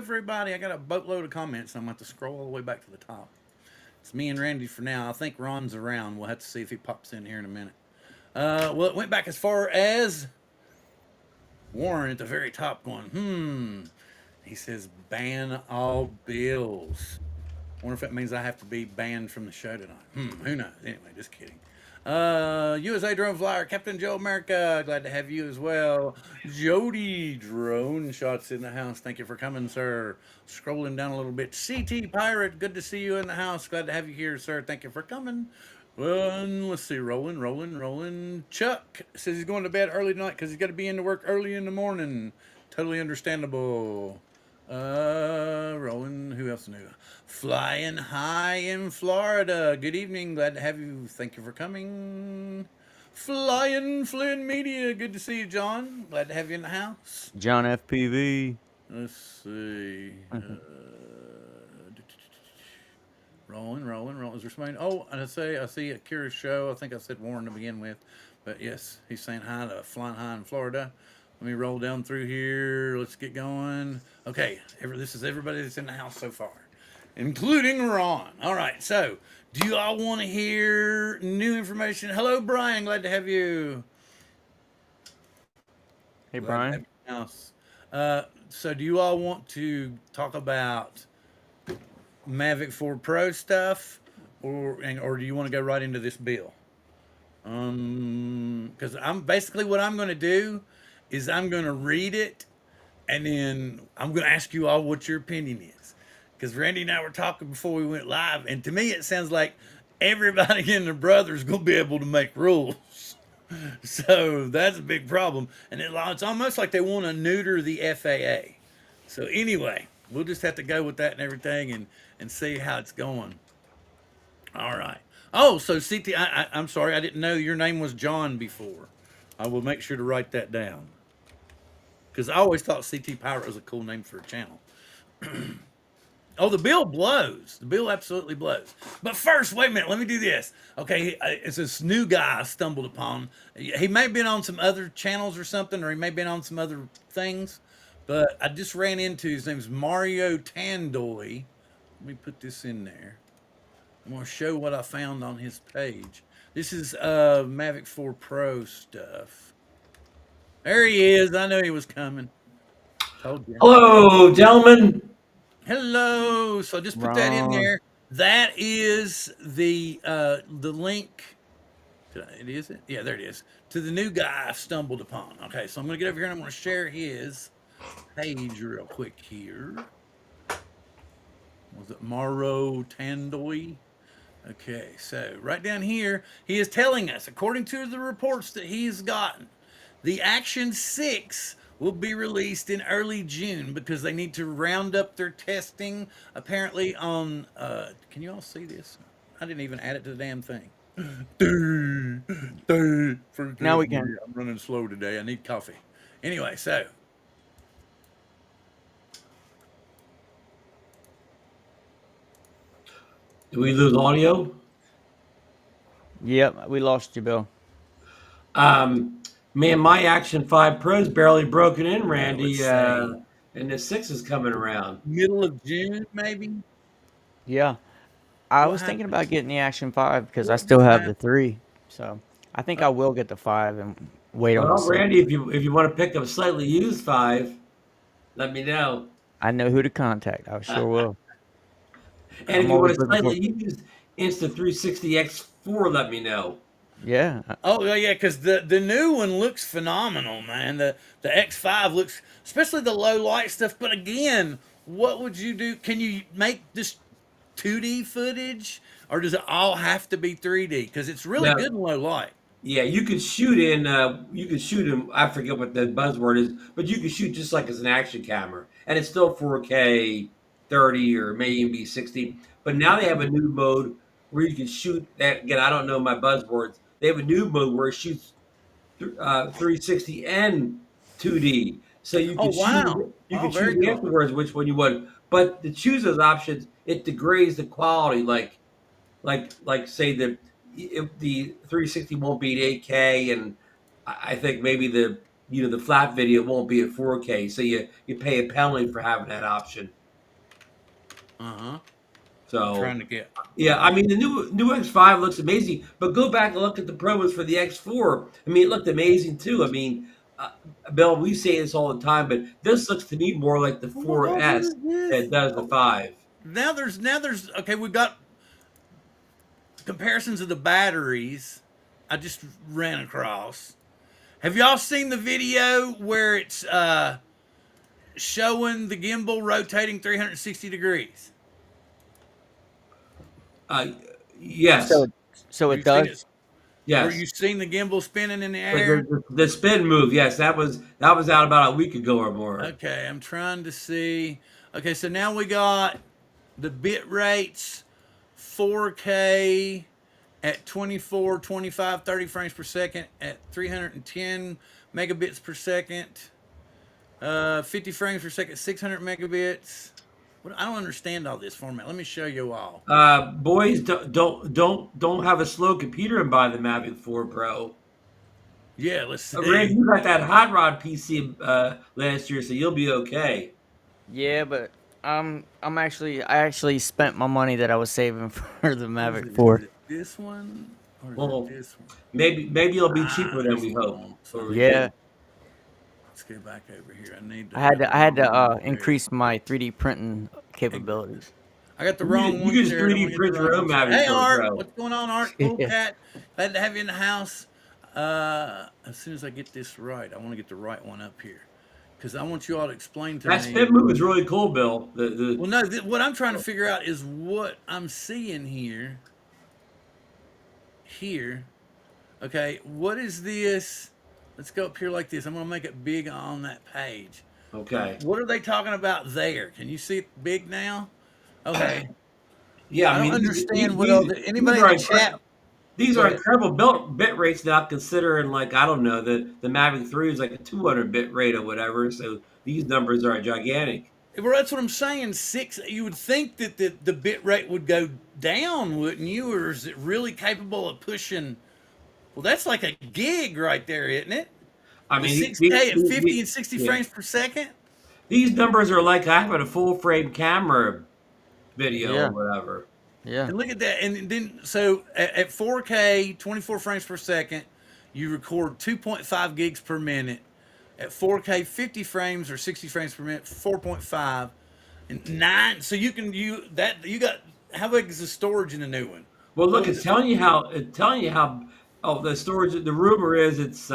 everybody. I got a boatload of comments. I'm going to have to scroll all the way back to the top. It's me and Randy for now. I think Ron's around. We'll have to see if he pops in here in a minute. Well, it went back as far as Warren at the very top going, He says, ban all bills. I wonder if that means I have to be banned from the show tonight. Who knows? Anyway, just kidding. USA Drone Flyer, Captain Joe America, glad to have you as well. Jody Drone Shots in the house, thank you for coming, sir. Scrolling down a little bit. CT Pirate, good to see you in the house. Glad to have you here, sir. Thank you for coming. Well, let's see. Rolling. Chuck says he's going to bed early tonight because he's got to be into work early in the morning. Totally understandable. Rolling. Who else knew? Flying high in Florida. Good evening. Glad to have you. Thank you for coming. Flying Flynn Media. Good to see you, John. Glad to have you in the house. John FPV. Let's see. Rolling. Is there somebody? Oh, and I see a curious show. I think I said Warren to begin with. But yes, he's saying hi to Flying High in Florida. Let me roll down through here. Let's get going. Okay, this is everybody that's in the house so far, including Ron. All right, so do you all want to hear new information? Hello, Brian. Glad to have you. Hey, Brian. So do you all want to talk about Mavic 4 Pro stuff, or do you want to go right into this bill? Because what I'm going to do is I'm going to read it, and then I'm going to ask you all what your opinion is. Because Randy and I were talking before we went live, and to me it sounds like everybody and their brother is going to be able to make rules. So that's a big problem, and it's almost like they want to neuter the FAA. So anyway, we'll just have to go with that and everything, and see how it's going. All right. Oh, so CT, I'm sorry, I didn't know your name was John before. I will make sure to write that down, because I always thought CT Pirate was a cool name for a channel. Oh, the bill blows. The bill absolutely blows. But first, wait a minute. Let me do this. Okay, it's this new guy I stumbled upon. He may have been on some other channels or something, or he may have been on some other things. But I just ran into, his name's Mario Tandoy. Let me put this in there. I'm going to show what I found on his page. This is Mavic 4 Pro stuff. There he is. I knew he was coming. Told you. Hello, gentlemen. Hello. So just put that in there. That is the link. Is it? Yeah, there it is. To the new guy I stumbled upon. Okay, so I'm going to get over here and I'm going to share his page real quick here. Was it Mario Tandoy? Okay, so right down here, he is telling us, according to the reports that he's gotten, the Action 6 will be released in early June because they need to round up their testing, apparently on, can you all see this? I didn't even add it to the damn thing. Now we can. I'm running slow today. I need coffee. Anyway, so. Did we lose audio? Yep, we lost you, Bill. Man, my Action 5 Pro's barely broken in, Randy. And the 6 is coming around. Middle of June, maybe? Yeah. I was thinking about getting the Action 5 because I still have the 3. So I think I will get the 5 and wait on the 6. Randy, if you want to pick up a slightly used 5, let me know. I know who to contact. I sure will. And if you want a slightly used Insta360X4, let me know. Yeah. Oh, yeah, because the new one looks phenomenal, man. The X5 looks, especially the low light stuff. But again, what would you do? Can you make this 2D footage, or does it all have to be 3D? Because it's really good in low light. Yeah, you could shoot in. I forget what the buzzword is, but you could shoot just like as an action camera, and it's still 4K, 30, or maybe 60. But now they have a new mode where you can shoot that. Again, I don't know my buzzwords. They have a new mode where it shoots 360 and 2D. So you can choose afterwards which one you want. But to choose those options, it degrades the quality. Like say if the 360 won't beat 8K, and I think maybe the the flat video won't be at 4K, so you pay a penalty for having that option. So Trying to get. yeah, I mean the new X5 looks amazing, but go back and look at the promos for the X4. I mean, it looked amazing too. I mean, Bill, we say this all the time, but this looks to me more like the Oh my God, what 4S is than this? it does the 5. Now there's okay. We've got comparisons of the batteries. I just ran across. Have y'all seen the video where it's showing the gimbal rotating 360 degrees? Uh, yes, So so Have it you seen does. it? Where yes. you seen the gimbal spinning in the The, air? the spin move, yes, that was out about a week ago or more. Okay, I'm trying to see. Okay, so now we got the bit rates 4K at 24, 25, 30 frames per second at 310 megabits per second. 50 frames per second, 600 megabits. I don't understand all this format. Let me show you all. Boys, don't have a slow computer and buy the Mavic 4 Pro. Yeah, let's Randy, see. you got that hot rod PC last year, so you'll be okay. Yeah, but I actually spent my money that I was saving for the What is Mavic it? Is 4. it this one or is it Well, this one? maybe it'll be cheaper than This we one hope, wants or we something. Yeah, think. Let's go back over here. I need to I had have to the I had wrong to one shared. increase my 3D printing Hey, capabilities. I got the You wrong can one just shared. I want 3D to get the print right your one own shared. Mavic Hey, 4 Art, Pro. what's going on, Art? Cool Yeah. cat. Glad to have you in the house. As soon as I get this right, I want to get the right one up here because I want you all to explain to That me. spin move is really cool, Bill. Well, no, what I'm trying to figure out is what I'm seeing here. Here, okay. What is this? Let's go up here like this. I'm gonna make it big on that page. Okay. What are they talking about there? Can you see it big now? Okay. Yeah, I I don't mean understand what all these anybody in are the chat. these Go are ahead. incredible bit rates now. Considering, like, I don't know, the Mavic 3 is like a 200 bit rate or whatever. So these numbers are gigantic. Well, that's what I'm saying. You would think that the bit rate would go down, wouldn't you? Or is it really capable of pushing? Well, that's like a gig right there, isn't it? I The mean, 6K at 50 and 60 yeah, frames per second. these numbers are like having a full frame camera video or Yeah, whatever. yeah. And look at that. And then, so at 4K, 24 frames per second, you record 2.5 gigs per minute. At 4K, 50 frames or 60 frames per minute, 4.5 and 9. So you got, how big is the storage in the new one? Well, What look, was it's it? telling you how. Oh, the storage. The rumor is it's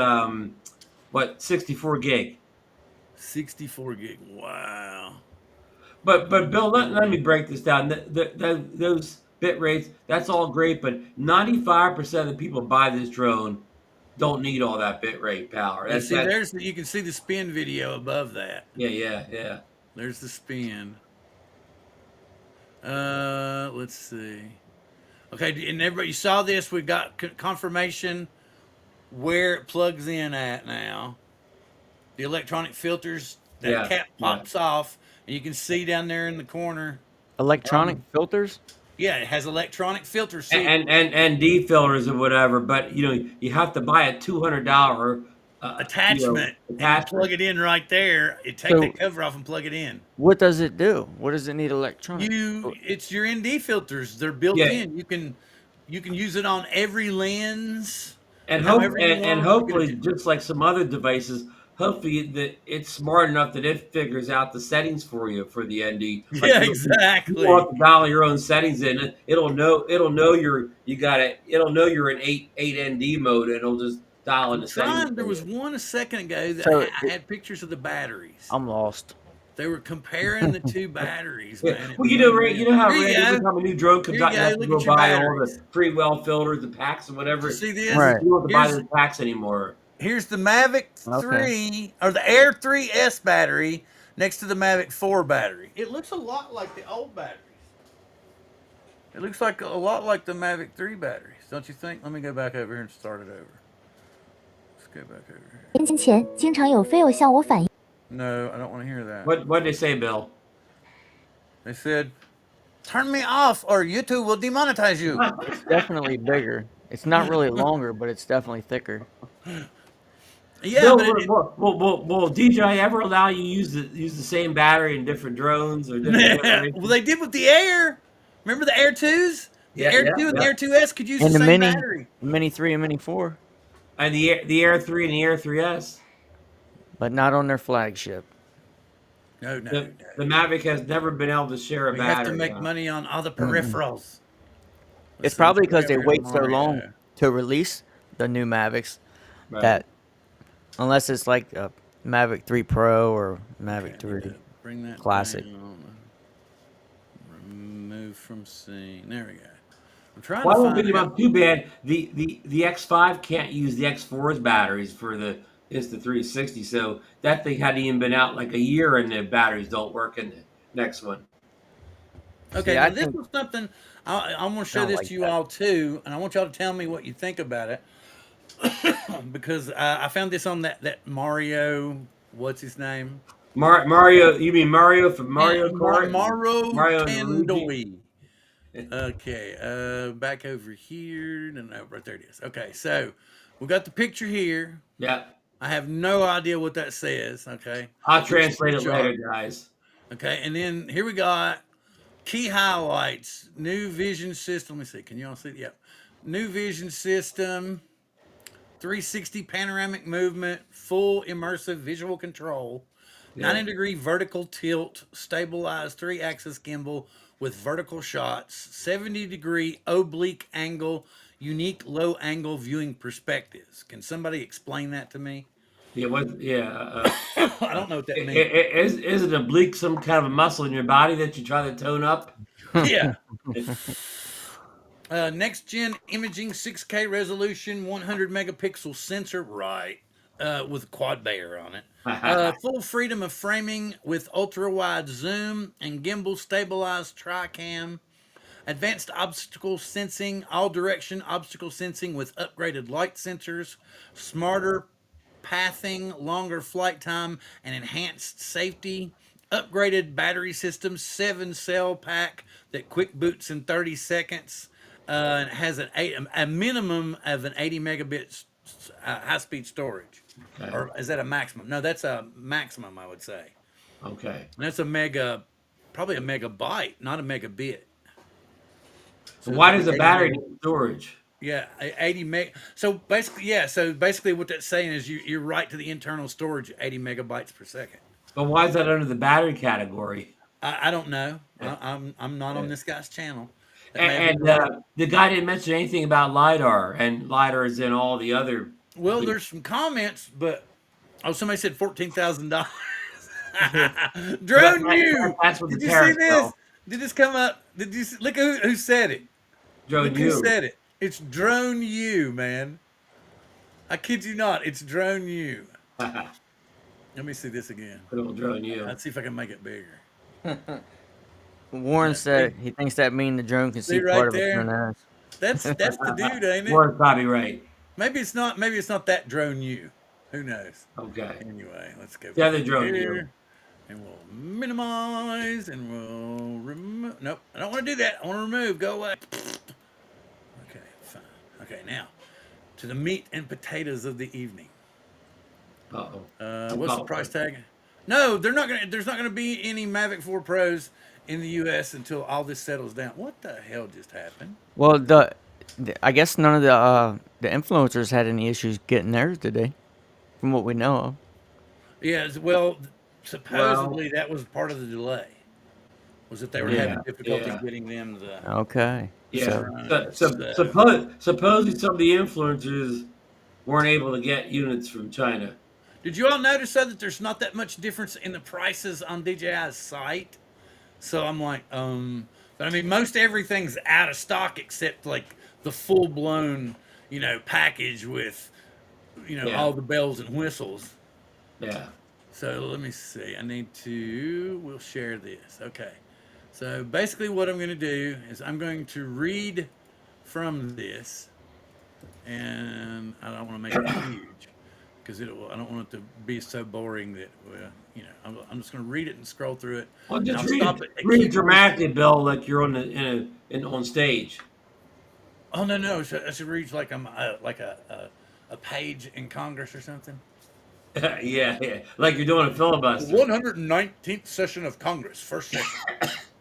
what 64 gig. 64 gig. Wow. But Bill, 64 let me gig. break this down. Those bit rates, that's all great, but 95% of the people buy this drone don't need all that bit rate power. And That's see, that. you can see the spin video above that. Yeah. There's the spin. Let's see. Okay, and everybody, you saw this. We got confirmation where it plugs in at now. The electronic filters, that Yeah, cap yeah. pops off, and you can see down there in the corner. Electronic filters? Yeah, it has electronic filters. See, And D filters or whatever, but you have to buy a $200 attachment, and you plug attachment. it in right there. You take So that cover off and plug it in. what does it do? What does it need electronic? It's your ND filters. They're built Yeah, in. You can use it on every lens, and however you and want. You get hopefully, it. just like some other devices, hopefully that it's smart enough that it figures out the settings for you for the ND. Like Yeah, you don't exactly. have to dial your own settings in. It'll know you're in eight ND mode, and it'll just dial in I'm the settings trying. There for was you. one a second ago that So had pictures of the batteries. I'm lost. They were comparing the two batteries, Yeah. man. It Well, was Ray, you unreal. know how Here you Randy, every go. time a new drone comes Here you out, you go. have to Look go at your buy all the batteries. free well filters, the packs, and Did you whatever. see this? Right. You don't have to buy Here's those packs anymore. here's the Mavic Okay. 3 or the Air 3S battery next to the Mavic 4 battery. It looks a lot like the old batteries. It looks like a lot like the Mavic 3 batteries, don't you think? Let me go back over here and start it over. Let's go back over here. No, I don't want to hear that. What did they say, Bill? They said, "Turn me off, or YouTube will demonetize you." It's definitely bigger. It's not really longer, but it's definitely thicker. Yeah, Bill, but will DJI ever allow you use the same battery in different drones or different well, generations? they did with the Air. Remember the Air 2s? The Yeah, Air yeah, 2 and the yeah. Air 2S could use the And same battery. the Mini 3 and Mini 4, And the Air 3 and the Air 3S. but not on their flagship. No, no, The no. the Mavic has never been able to share a We have to battery, make huh? money on all the Mm-mm. peripherals. Let's It's see, let's probably go because over they here to wait so long Mario. to release the new Mavics Right. that unless it's like a Mavic 3 Pro or Okay, Mavic I need 3 to bring that Classic. down. Remove from scene. There we go. I'm trying to Well, I don't find beat him out. up too bad. The X5 can't use the X4's batteries for the Insta360, so that thing hadn't even been out like a year, and the batteries don't work in the next one. Okay, See, I now this think was something I want to I show don't this like to you that. all too, and I want y'all to tell me what you think about it because I found this on that Mario. What's his name? Mario, you mean Mario from Mario Kart and Mario Mario and Luigi? Tandoi. Okay, back over here. No, no, right there it is. Okay, so we got the picture here. Yeah, I have no idea what that says. Okay, I'll looks translate pretty it later, sharp. guys. Okay, and then here we got key highlights. New vision system. Let me see. Can y'all see? Yep. New vision system. 360 panoramic movement. Full immersive visual control. Yeah, 90-degree vertical tilt. Stabilized 3-axis gimbal with vertical shots. 70-degree oblique angle. Unique low angle viewing perspectives. Can somebody explain that to me? yeah, what? Yeah. I don't know what that means. Is it oblique some kind of a muscle in your body that you try to tone up? Yeah. Next gen imaging 6K resolution 100 megapixel sensor, right, with quad bayer on it. Full freedom of framing with ultra wide zoom and gimbal stabilized tri-cam. Advanced obstacle sensing, all direction obstacle sensing with upgraded light sensors. Smarter pathing, longer flight time, and enhanced safety. Upgraded battery system, 7 cell pack that quick boots in 30 seconds. And it has a minimum of an 80 megabit high speed storage. Okay. Or is that a maximum? No, that's a maximum, I would say. Okay. And that's probably a megabyte, not a megabit. So Why does the the 80 battery meg, need storage? yeah, 80 meg. So basically, yeah. So basically, what that's saying is you're right to the internal storage, 80 megabytes per second. But why is that under the battery category? I don't know. Yeah. I'm not on Yeah. this guy's channel. That may have been And wrong. the guy didn't mention anything about lidar, and lidar is in all the other. Well, there's some comments, but somebody said $14,000. Drone you. That's what the Did you see tariffs this? go. Did this come up? Look who said it? Drone Look who you. said it. It's Drone you, man. I kid you not. It's Drone you. Let me see this again. Little drone you. Let's see if I can make it bigger. Warren Yeah, see, said he thinks that mean the drone can see see right part of its own there. ass. That's the dude, ain't it? Warren's probably right. Maybe it's not. Maybe it's not that Drone you. Who knows? Okay. Anyway, let's go The back other drone you. here, and we'll minimize, and we'll remove. Nope, I don't want to do that. I want to remove. Go away. Okay, fine. Okay, now to the meat and potatoes of the evening. Uh-oh. What's the price tag? No, they're not gonna. There's not gonna be any Mavic 4 Pros in the U.S. until all this settles down. What the hell just happened? Well, I guess none of the influencers had any issues getting theirs today, from what we know of. Yeah, well, Well, supposedly that was part of the delay. Was that they were yeah, having difficulty yeah, getting them the Okay, yeah. so right. So, Supposedly some of the influencers weren't able to get units from China. did you all notice though that there's not that much difference in the prices on DJI's site? So I'm like, but I mean, most everything's out of stock except like the full blown, package with, Yeah, all the bells and whistles. yeah. So let me see. We'll share this. Okay. So basically, what I'm going to do is I'm going to read from this, and I don't want to make it huge because I don't want it to be so boring that, I'm just going to read it and scroll through it, Well, and just I'll read stop it. it at Read key it points. dramatically, Bill, like you're on stage. Oh no, no, I should read like I'm like a page in Congress or something. Yeah, yeah. Like you're doing a The filibuster. 119th session of Congress, first session.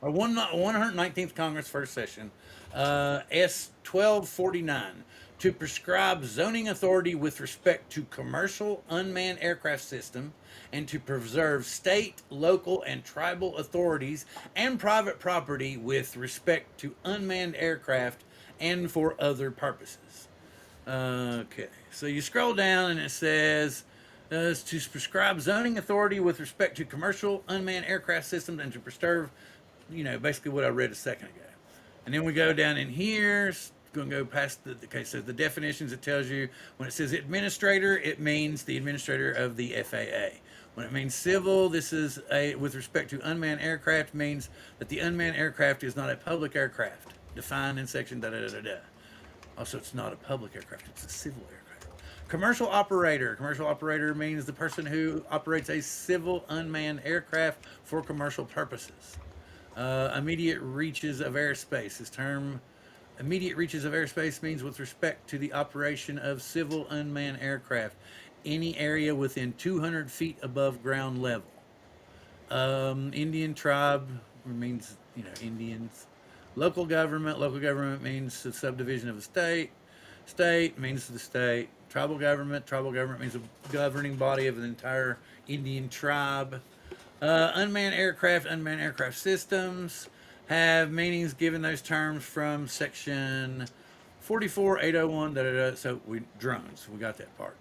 Or 119th Congress, first session. S 1249. To prescribe zoning authority with respect to commercial unmanned aircraft system and to preserve state, local, and tribal authorities and private property with respect to unmanned aircraft and for other purposes. Okay, so you scroll down and it says to prescribe zoning authority with respect to commercial unmanned aircraft systems and to preserve, basically what I read a second ago. And then we go down in here, going to go past okay, so the definitions, it tells you when it says administrator, it means the administrator of the FAA. When it means civil, this is with respect to unmanned aircraft, means that the unmanned aircraft is not a public aircraft, defined in section da da da da da. Also, it's not a public aircraft, it's a civil aircraft. Commercial operator. Commercial operator means the person who operates a civil unmanned aircraft for commercial purposes. Immediate reaches of airspace. This term, immediate reaches of airspace, means with respect to the operation of civil unmanned aircraft, any area within 200 feet above ground level. Indian tribe means, Indians. Local government means the subdivision of the state. State means the state. Tribal government means the governing body of the entire Indian tribe. Unmanned aircraft systems have meanings given those terms from section 44801. Da, da, da. So drones, we got that part.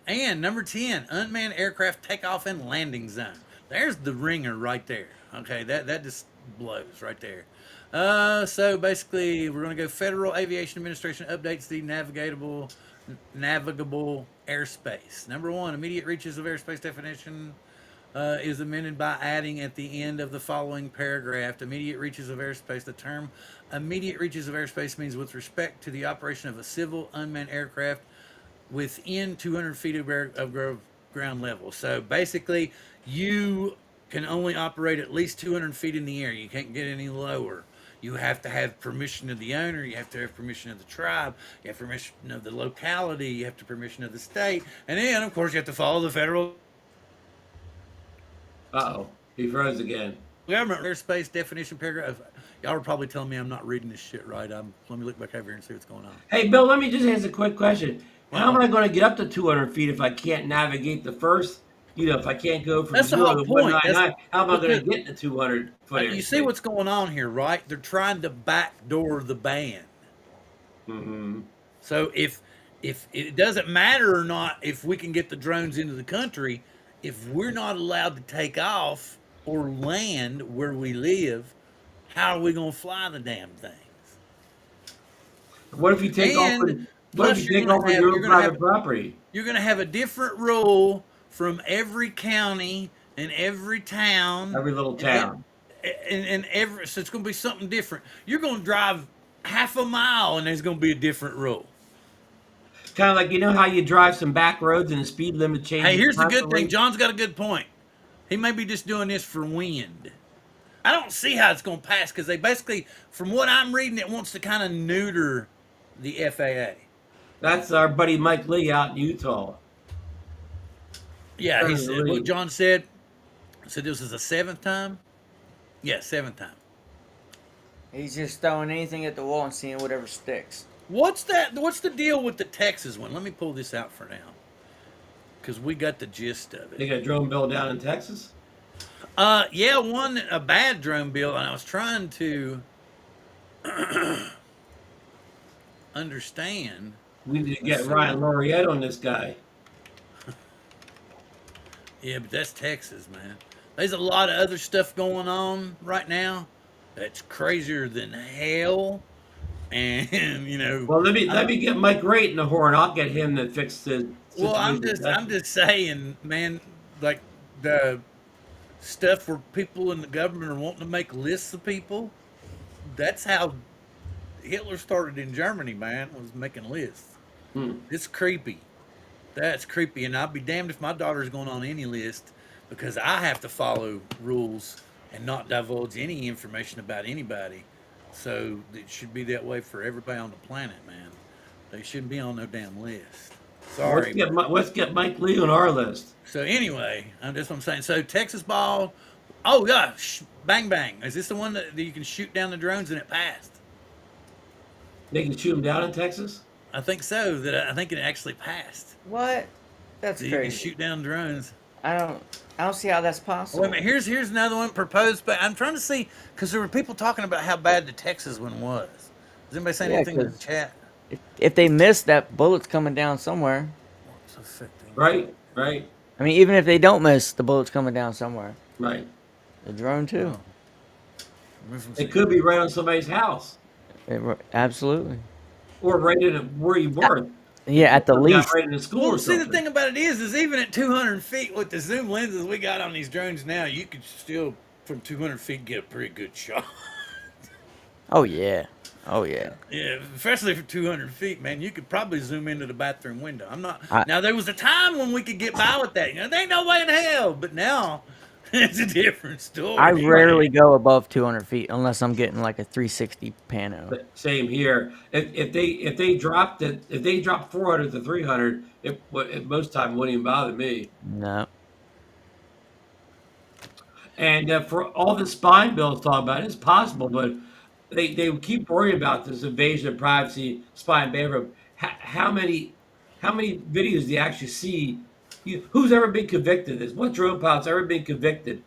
And number 10, unmanned aircraft takeoff and landing zone. There's the ringer right there. Okay, that just blows right there. So basically, we're going to go Federal Aviation Administration updates the navigable airspace. Number 1, immediate reaches of airspace definition is amended by adding at the end of the following paragraph, immediate reaches of airspace. The term immediate reaches of airspace means with respect to the operation of a civil unmanned aircraft within 200 feet of ground level. So basically, you can only operate at least 200 feet in the air. You can't get any lower. You have to have permission of the owner. You have to have permission of the tribe. You have permission of the locality. You have to permission of the state. And then, of course, you have to follow the federal Uh-oh. He froze again. government airspace definition paragraph. Y'all are probably telling me I'm not reading this shit right. Let me look back over here and see what's going on. Hey, Bill, let me just ask a quick question. How am Uh-oh. I going to get up to 200 feet if I can't navigate the first, if I can't go from That's the 0 whole to point. 199, how am I going Because to get to 200 foot you see what's going on here, right? They're trying to backdoor the ban. Mm-hmm. So if it doesn't matter or not if we can get the drones into the country, if we're not allowed to take off or land where we live, how are we going to fly the damn things? What if you take off And with, what if plus, you take off with your own private property? you're going to have a different rule from every county and every town, Every little town. and every, so it's going to be something different. You're going to drive half a mile and there's going to be a different rule. Kind of like, how you drive some back roads and the speed limit changes. Hey, here's the good constantly? thing. John's got a good point. He may be just doing this for wind. I don't see how it's going to pass because they basically, from what I'm reading, it wants to kind of neuter the FAA. That's our buddy Mike Lee out in Utah. Yeah, he said what John said. So this is the 7th time? Yeah, 7th time. He's just throwing anything at the wall and seeing whatever sticks. What's the deal with the Texas one? Let me pull this out for now. Because we got the gist of They it. got a drone bill down in Texas? Yeah, a bad drone bill, and I was trying to understand. We need to get Ryan Laureate on this guy. Yeah, but that's Texas, man. There's a lot of other stuff going on right now that's crazier than hell. And Well, let me get Mike Raitt in the horn. I'll get him to fix the. well, I'm just saying, man, like the stuff where people in the government are wanting to make lists of people. That's how Hitler started in Germany, man. Was making lists. It's creepy. That's creepy, and I'll be damned if my daughter's going on any list because I have to follow rules and not divulge any information about anybody. So it should be that way for everybody on the planet, man. They shouldn't be on no damn list. Sorry. Let's get Mike Lee on our list. So anyway, that's what I'm saying. So Texas ball. Oh yeah, bang bang. Is this the one that you can shoot down the drones and it passed? They can shoot them down in Texas. I think so. I think it actually passed. What? That's So you can crazy. shoot down drones. I don't. I don't see how that's Wait a possible. minute. Here's another one proposed, but I'm trying to see because there were people talking about how bad the Texas one was. Is anybody saying Yeah, anything in the because chat? if they miss, that bullet's coming down somewhere. What's affecting? Right, right, I mean, even if they don't miss, the bullet's coming down somewhere. right. The drone too. Oh, It could be right on somebody's house, Absolutely. or right in where you were. Yeah, at the Got least. right in the school Well, or see, the something. thing about it is even at 200 feet with the zoom lenses we got on these drones now, you could still from 200 feet get a pretty good shot. Oh yeah. Oh yeah. Yeah, especially for 200 feet, man. You could probably zoom into the bathroom window. I'm not. I Now, there was a time when we could get by with that. There ain't no way in hell. But now, it's a different I story. rarely go above 200 feet unless I'm getting like a 360 pano. Same here. If they dropped 400 to 300, it most time wouldn't even bother me. No. And for all the spine bills talk about, it's possible, but they keep worrying about this invasion of privacy, spine ban. How many videos do you actually see? Who's ever been convicted of this? What drone pilot's ever been convicted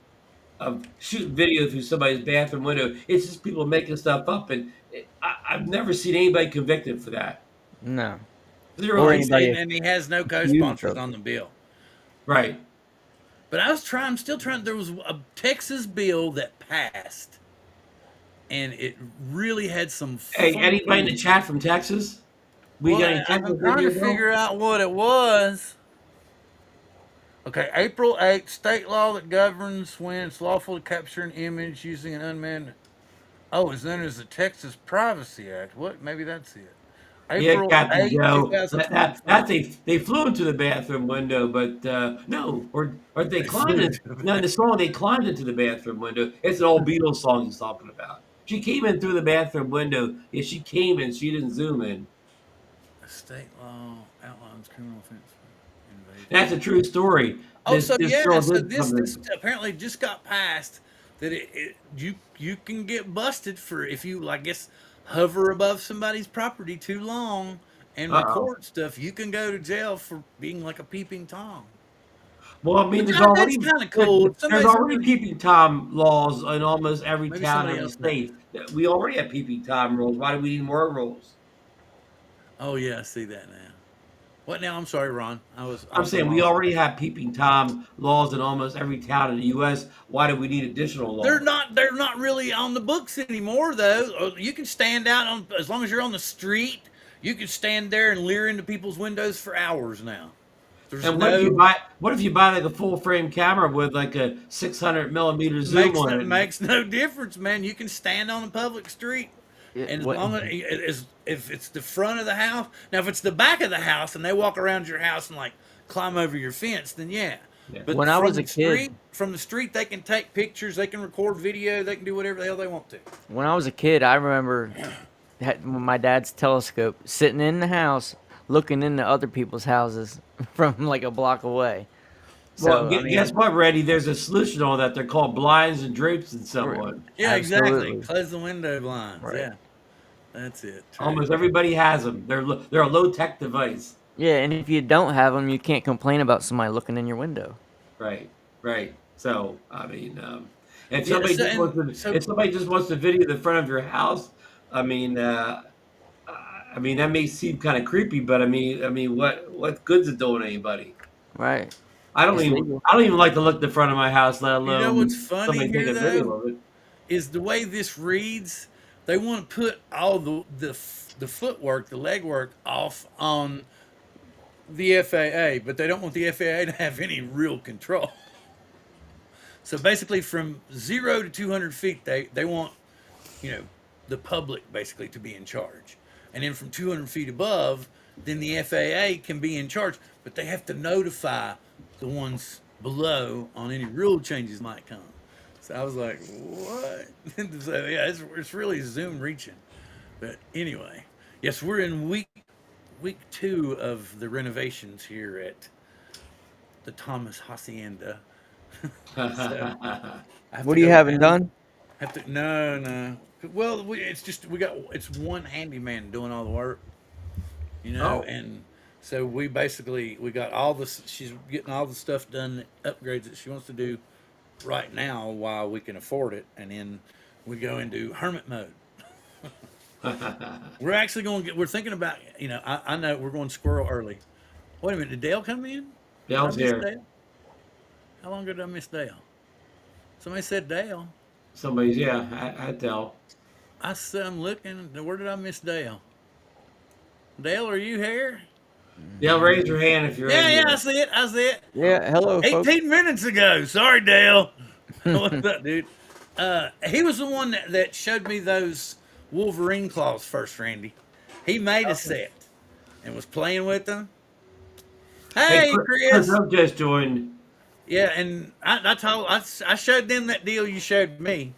of shooting video through somebody's bathroom window? It's just people making stuff up, and I've never seen anybody convicted for that. No. Zero. Or And anybody he has no accused co-sponsors of on it. the bill. Right. But I'm still trying. There was a Texas bill that passed, and it really had some Hey, anybody in the funky. chat from Texas? We Well, got any Texas I'm in trying to here, Bill? figure out what it was. Okay, April 8th, state law that governs when it's lawful to capture an image using an unmanned. Oh, it's known as the Texas Privacy Act. What? Maybe that's it. Yeah, April Captain 8th, Joe. That 2025. they flew into the bathroom window, but no, or they They climbed flew it. into the No, in the song they climbed into the bathroom window. It's an old Beatles song he's talking about. She came in through the bathroom window. Yeah, she came in. She didn't zoom in. state law outlines criminal offense for invasion. That's a true story. Oh, This so this yeah, girl so did this something. apparently just got passed that you can get busted for if you I guess hover above somebody's property too long and Uh oh. record stuff. You can go to jail for being like a peeping tom. Well, I mean, But that's kind of there's cool. If there's somebody's already really peeping tom laws in almost every maybe town, somebody every else knows. state. We already have peeping tom rules. Why do we need more rules? Oh yeah, I see that now. What now? I'm sorry, Ron. I I'm was saying we lost. already have peeping tom laws in almost every town in the U.S. Why do we need additional laws? They're not really on the books anymore though. You can stand out on as long as you're on the street. You can stand there and leer into people's windows for hours now. There's And what if you no buy? What if you buy like a full frame camera with like a 600 millimeter zoom on it? makes no difference, man. You can stand on the public street, and as What? long as if it's the front of the house. Now, if it's the back of the house and they walk around your house and like climb over your fence, then yeah. Yeah. But When I was a kid, from the street, they can take pictures, they can record video, they can do whatever the hell they want to. I remember my dad's telescope sitting in the house, looking into other people's houses from like a block away. Well, So I guess mean, what, Reddy? There's a solution to all that. They're called blinds and drapes and so on. Yeah, exactly. absolutely Close the window blinds. right. Yeah, that's it. True. Almost everybody has them. They're a low tech device. Yeah, and if you don't have them, you can't complain about somebody looking in your window. Right, right. So I mean, if Yeah. somebody So just wants and to, if somebody just wants to video the front of your house, I mean, that may seem kind of creepy, but what good's it doing anybody? Right. I don't It's even, legal. I don't even like to look at the front of my house, let you know what's alone funny somebody take here a video though of it. is the way this reads. They want to put all the footwork, the legwork off on the FAA, but they don't want the FAA to have any real control. So basically, from 0 to 200 feet, they want the public basically to be in charge, and then from 200 feet above, then the FAA can be in charge, but they have to notify the ones below on any rule changes might come. So I was like, what? So yeah, it's really Zoom reaching. But anyway, yes, we're in week week 2 of the renovations here at the Thomas Hacienda. So I have to What are you go having down. done? Have to no. Well, it's just it's one handyman doing all the work, Oh, and so we got all this. She's getting all the stuff done, upgrades that she wants to do right now while we can afford it, and then we go into hermit mode. We're actually going to get. We're thinking about. I know we're going squirrel early. Wait a minute, did Dale come in? Did I Dale's miss here. Dale? How long ago did I miss Dale? Somebody said Dale. Somebody's, yeah, I tell. I said I'm looking. Where did I miss Dale? Dale, are you here? Dale, raise your hand if you're in Yeah, I here. see it. I see it. Yeah, hello, folks. 18 minutes ago. Sorry, Dale. What's up, dude? He was the one that showed me those Wolverine claws first, Randy. He made a set and was playing with them. Hey, Hey, Chris Chris. Hope just joined. Yeah, and I showed them that deal you showed me.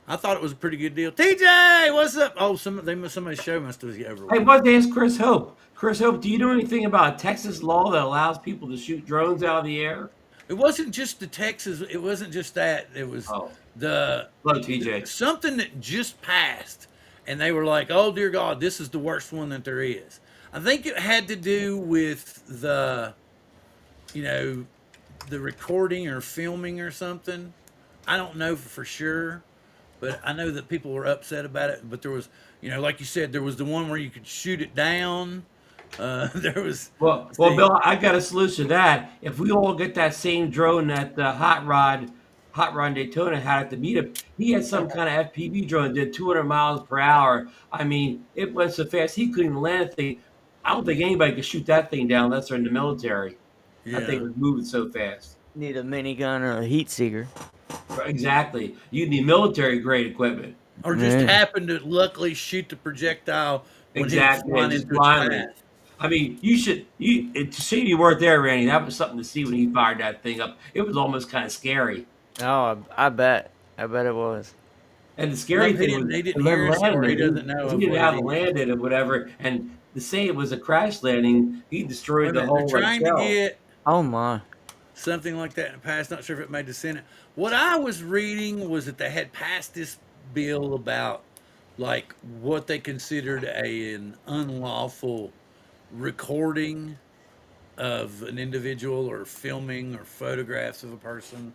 I thought it was a pretty good deal. TJ, what's up? Oh, somebody's show must be over Hey, with. what's ask Chris Hope? Chris Hope, do you know anything about a Texas law that allows people to shoot drones out of the air? It wasn't just the Texas. It wasn't just that. It was Oh, the hello, TJ. something that just passed, and they were like, "Oh dear God, this is the worst one that there is." I think it had to do with you know, the recording or filming or something. I don't know for sure, but I know that people were upset about it. But there was, like you said, there was the one where you could shoot it down. There was, Well, see, Bill, I got a solution to that. If we all get that same drone that Hot Rod Daytona had at the meetup, he had some kind of FPV drone that did 200 miles per hour. I mean, it went so fast he couldn't even land a thing. I don't think anybody could shoot that thing down unless they're in the military. That thing yeah, was moving so fast. Need a minigun or a heat seeker. Exactly. You need military grade equipment. or just Yeah. happened to luckily shoot the projectile when he was Exactly. flying And just into its blindly. path. I mean, it's a shame you weren't there, Randy. That was something to see when he fired that thing up. It was almost kind of scary. Oh, I bet. I bet it was. And the Well, scary thing was he didn't him hear us, or landing he it. doesn't know He of didn't what know how it to is. land it or whatever. And to say it was a crash landing, he Wait destroyed a the minute, they're whole like trying to shell. get Oh my. something like that in the past. Not sure if it made the Senate. What I was reading was that they had passed this bill about like what they considered an unlawful recording of an individual or filming or photographs of a person.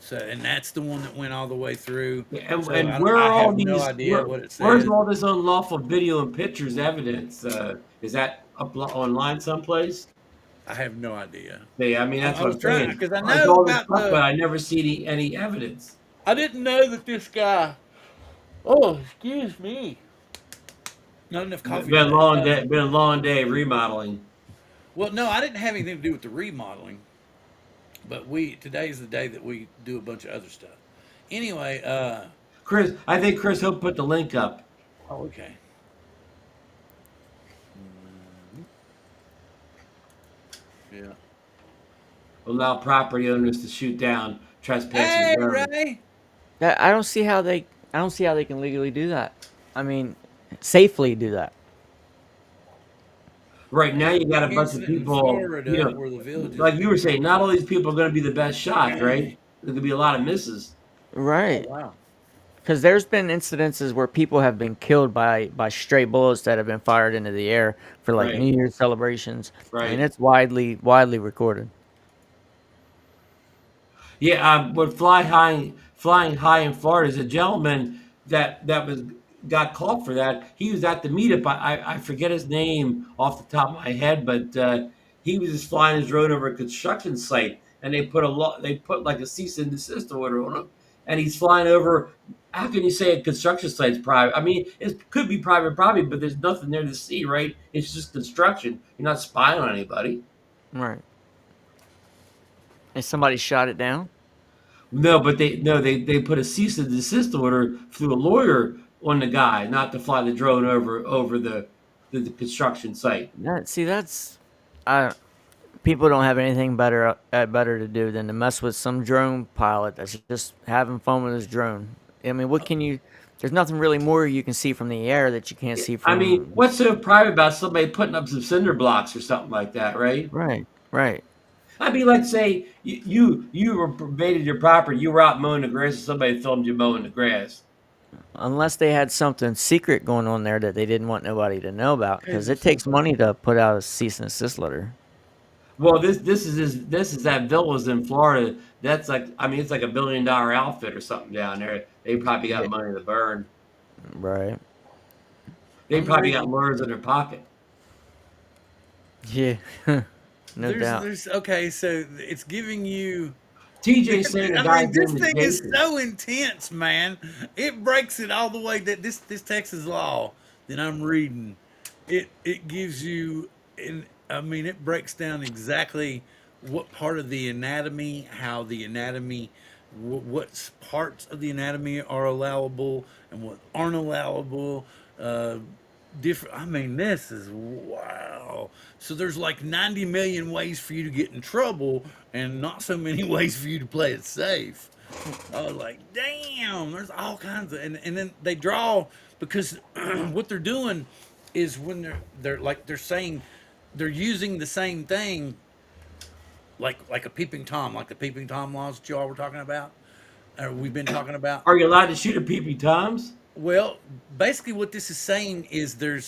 So, and that's the one that went all the way through. So And where I are all have no these? idea what it Where's says. all this unlawful video and pictures evidence? Is that up online someplace? I have no idea. Yeah, I mean that's I what was I'm trying saying. because I There's know all this about stuff, but the. I never see any evidence. I didn't know that this guy. Oh, excuse me. Not enough coffee Been a today. long day. Been a long day remodeling. Well, no, I didn't have anything to do with the remodeling, but today's the day that we do a bunch of other stuff. Anyway, Chris, I think Chris Hope put the link up. oh, okay. Yeah. Allow property owners to shoot down trespassing Hey, drones. Ray. I don't see how they. I don't see how they can legally do that. I mean, safely do that. Right now, you got a Big bunch of incident in people. Florida where the village has Like you been. were saying, not all these people are going to be the best shots, right? There could be a lot of misses. Oh, Right. wow. Because there's been incidences where people have been killed by stray bullets that have been fired into the air for like Right, New Year's celebrations. I mean, right. it's widely recorded. Yeah, what flying high in Florida is a gentleman that was got caught for that. He was at the meetup. I forget his name off the top of my head, but he was just flying his drone over a construction site, and they put like a cease and desist order on him, and he's flying over. How can you say a construction site's private? I mean, it could be private property, but there's nothing there to see, right? It's just construction. You're not spying on anybody. Right. And somebody shot it down. No, but they put a cease and desist order through a lawyer on the guy not to fly the drone over the construction site. See, that's I people don't have anything better to do than to mess with some drone pilot that's just having fun with his drone. I mean, what can you There's nothing really more you can see from the air that you can't see I mean, from. what's so private about somebody putting up some cinder blocks or something like that, right? Right, right. I mean, let's say you were invaded your property, you were out mowing the grass, and somebody filmed you mowing the grass. Unless they had something secret going on there that they didn't want nobody to know about, Okay, because it takes money to put out a cease and desist letter. Well, this is that villas in Florida. That's like, I mean, it's like $1 billion outfit or something down there. They probably got Yeah. money to burn. Right. They I'm probably got reading. lawyers in their pocket. Yeah. No doubt. There's okay, so it's giving you. TJ saying the I guy's mean, this doing the thing is cases. so intense, man. It breaks it all the way that this Texas law that I'm reading, it gives you, and I mean, it breaks down exactly what part of the anatomy, how the anatomy, what parts of the anatomy are allowable and what aren't allowable. Different. I mean, this is wow. So there's like 90 million ways for you to get in trouble, and not so many ways for you to play it safe. I was like, damn. There's all kinds of, and then they draw because what they're doing is when they're like they're saying they're using the same thing like a peeping tom, like the peeping tom laws that y'all were talking about, or we've been talking about. Are you allowed to shoot at PP Toms? Well, basically, what this is saying is they're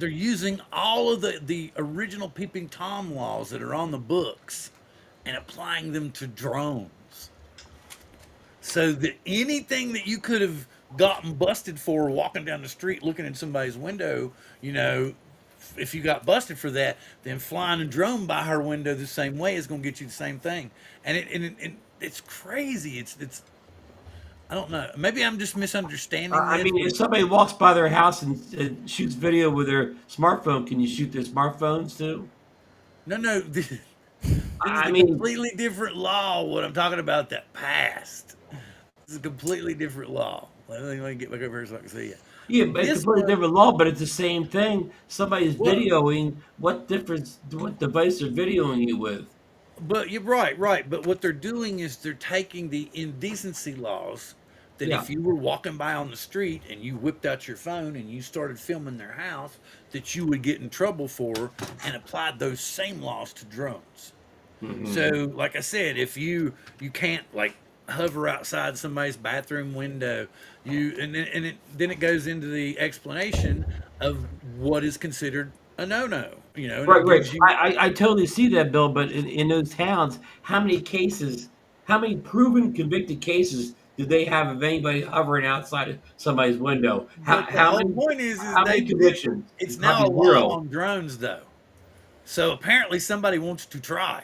using all of the original peeping tom laws that are on the books and applying them to drones. So that anything that you could have gotten busted for walking down the street looking in somebody's window, you know, if you got busted for that, then flying a drone by her window the same way is going to get you the same thing. It's crazy. It's I don't know. Maybe I'm just misunderstanding I this. mean, if somebody walks by their house and shoots video with their smartphone, can you shoot their smartphones too? No, no. This is I a mean, completely different law. What I'm talking about that passed. This is a completely different law. Let me get back over here so I can see it. yeah, it's This completely one, different law, but it's the same thing. Somebody's well, videoing. What difference? What device they're videoing you with? but you're right, right. But what they're doing is they're taking the indecency laws that Yeah. if you were walking by on the street and you whipped out your phone and you started filming their house, that you would get in trouble for, and applied those same laws to drones. Hmm. So, like I said, if you can't like hover outside somebody's bathroom window, then it goes into the explanation of what is considered a no-no. You know, and Right, it right. gives you. I totally see that, Bill. But in those towns, how many cases, how many proven convicted cases do they have of anybody hovering outside of somebody's window? How But the how whole many point is how many they. convictions? It's now Probably a law zero. on drones, though. So apparently somebody wants to try.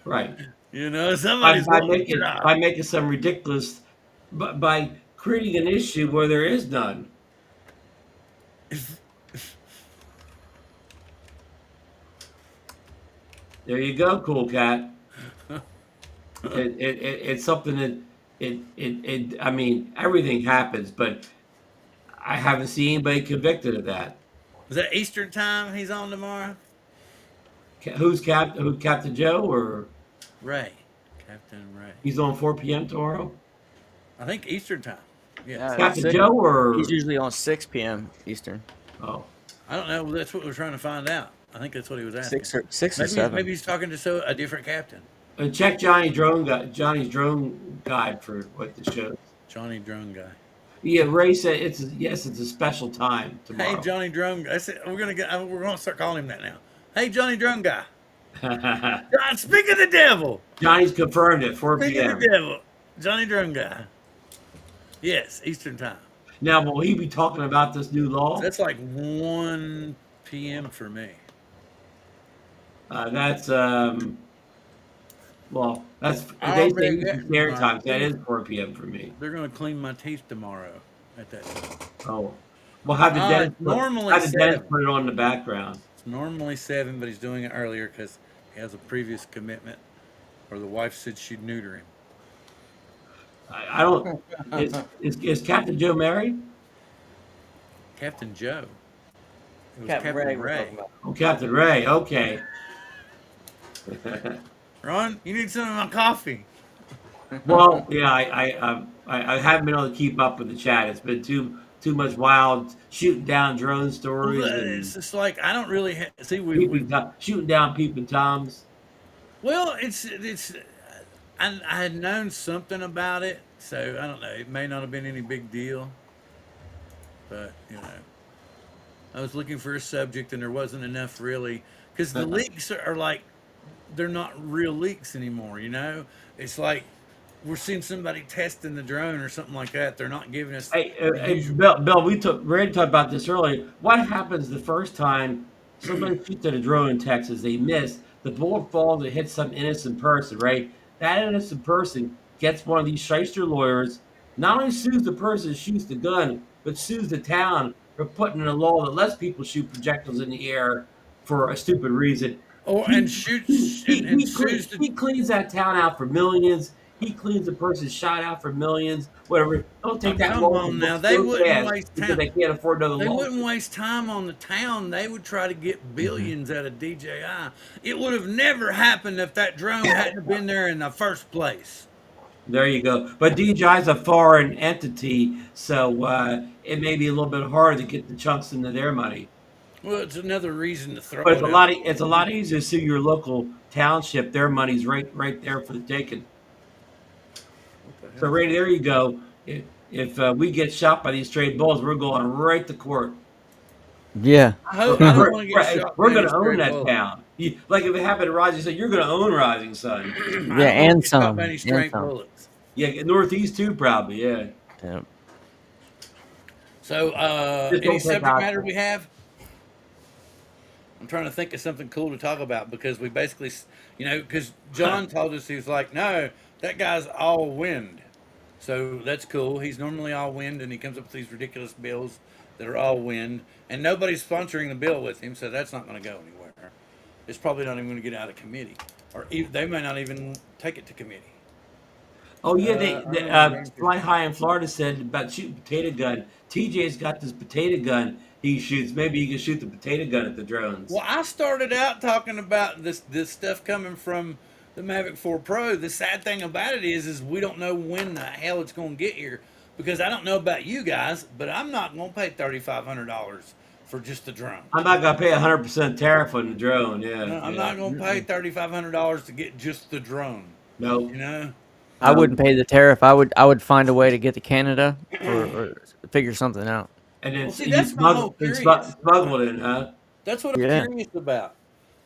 Right. You know, By somebody's by wanting to making try. by making some ridiculous, by creating an issue where there is none. There you go, cool cat. It's something that I mean, everything happens, but I haven't seen anybody convicted of that. Is that Eastern time he's on tomorrow? Who's Captain Joe, or Ray, Captain Ray. he's on 4 p.m. tomorrow? I think Eastern time. Yes. Yeah, Captain six. Joe, He's or usually on 6 p.m. Eastern. oh, I don't know. That's what we're trying to find out. I think that's what he was asking. 6 or Maybe 7. he's talking to a different captain. check Johnny's drone guide for what the show. Johnny Drone Guy. Yeah, Ray said it's a special time Hey, tomorrow. Johnny Drone Guy. I said, we're gonna start calling him that now. Hey, Johnny Drone Guy. God, speak of the devil. Johnny's confirmed at 4 Speak of p.m. the devil. Johnny Drone Guy. Yes, Eastern time. Now, will he be talking about this new So law? that's like 1 p.m. for me. That's well, that's I they say already Eastern got Standard my Time. That teeth. is 4 p.m. for me. They're gonna clean my teeth tomorrow at that time. Oh, well, have the It's normally dentist 7. put it on the background. It's normally 7, but he's doing it earlier because he has a previous commitment, or the wife said she'd neuter him. I don't. Is Captain Joe married? Captain Joe. It was Captain Captain Ray we're Ray. talking about. Oh, Captain Ray. Okay. Ron, you need some of my coffee. Well, yeah, I haven't been able to keep up with the chat. It's been too much wild shooting down drone Well, stories it's and just like I don't really see. We shooting down peeping toms. well, it's. I had known something about it, so I don't know. It may not have been any big deal, but I was looking for a subject and there wasn't enough really because the leaks are like they're not real leaks anymore. It's like we're seeing somebody testing the drone or something like that. They're not giving us the Hey, usual. Bill, we already talked about this earlier. What happens the first time somebody shoots at a drone in Texas? They miss the bullet falls and hits some innocent person, right? That innocent person gets one of these shyster lawyers. Not only sues the person who shoots the gun, but sues the town for putting in a law that lets people shoot projectiles in the air for a stupid reason. Or and shoots and sues the. He cleans that town out for millions. He cleans the person shot out for millions. Whatever. Don't Oh, take that come law off the on now. books They so wouldn't fast waste because time. they can't afford another They wouldn't lawsuit. waste time on the town. They would try to get Hmm. billions out of DJI. It would have never happened if that drone hadn't been there in the first place. There you go. But DJI is a foreign entity, so it may be a little bit harder to get the chunks into their money. Well, it's another reason to throw But it out. it's a lot easier to sue your local township. Their money's right there for the taking. What the So, hell? Ray, there you go. If we get shot by these stray bulls, we're going right to court. Yeah. I hope I don't want to get shot We're by going any to own stray that bullets. town. Like if it happened to Rising Sun, you're going to own Rising Sun. I Yeah, don't want to and get shot by some. any And stray some. bullets. Yeah, Northeast too, probably. Yeah, Yeah. So, just any don't take subject matter options. we have? I'm trying to think of something cool to talk about because we basically, because John told us he was like, no, that guy's all wind. So that's cool. He's normally all wind, and he comes up with these ridiculous bills that are all wind, and nobody's sponsoring the bill with him, so that's not going to go anywhere. It's probably not even going to get out of committee, or they may not even take it to committee. Oh yeah, Unarmed danger. Fly High in Florida said about shooting potato gun. TJ's got this potato gun he shoots. Maybe you can shoot the potato gun at the drones. Well, I started out talking about this stuff coming from the Mavic 4 Pro. The sad thing about it is we don't know when the hell it's going to get here because I don't know about you guys, but I'm not going to pay $3,500 for just the drone. I'm not gonna pay 100% tariff on the drone. Yeah, No, I'm yeah. not going to pay $3,500 to get just the drone. You Nope. know, I Um, wouldn't pay the tariff. I would find a way to get to Canada or figure something out. and then well, see, you that's my whole curious. smuggle it in, huh? That's what I'm Yeah. curious about,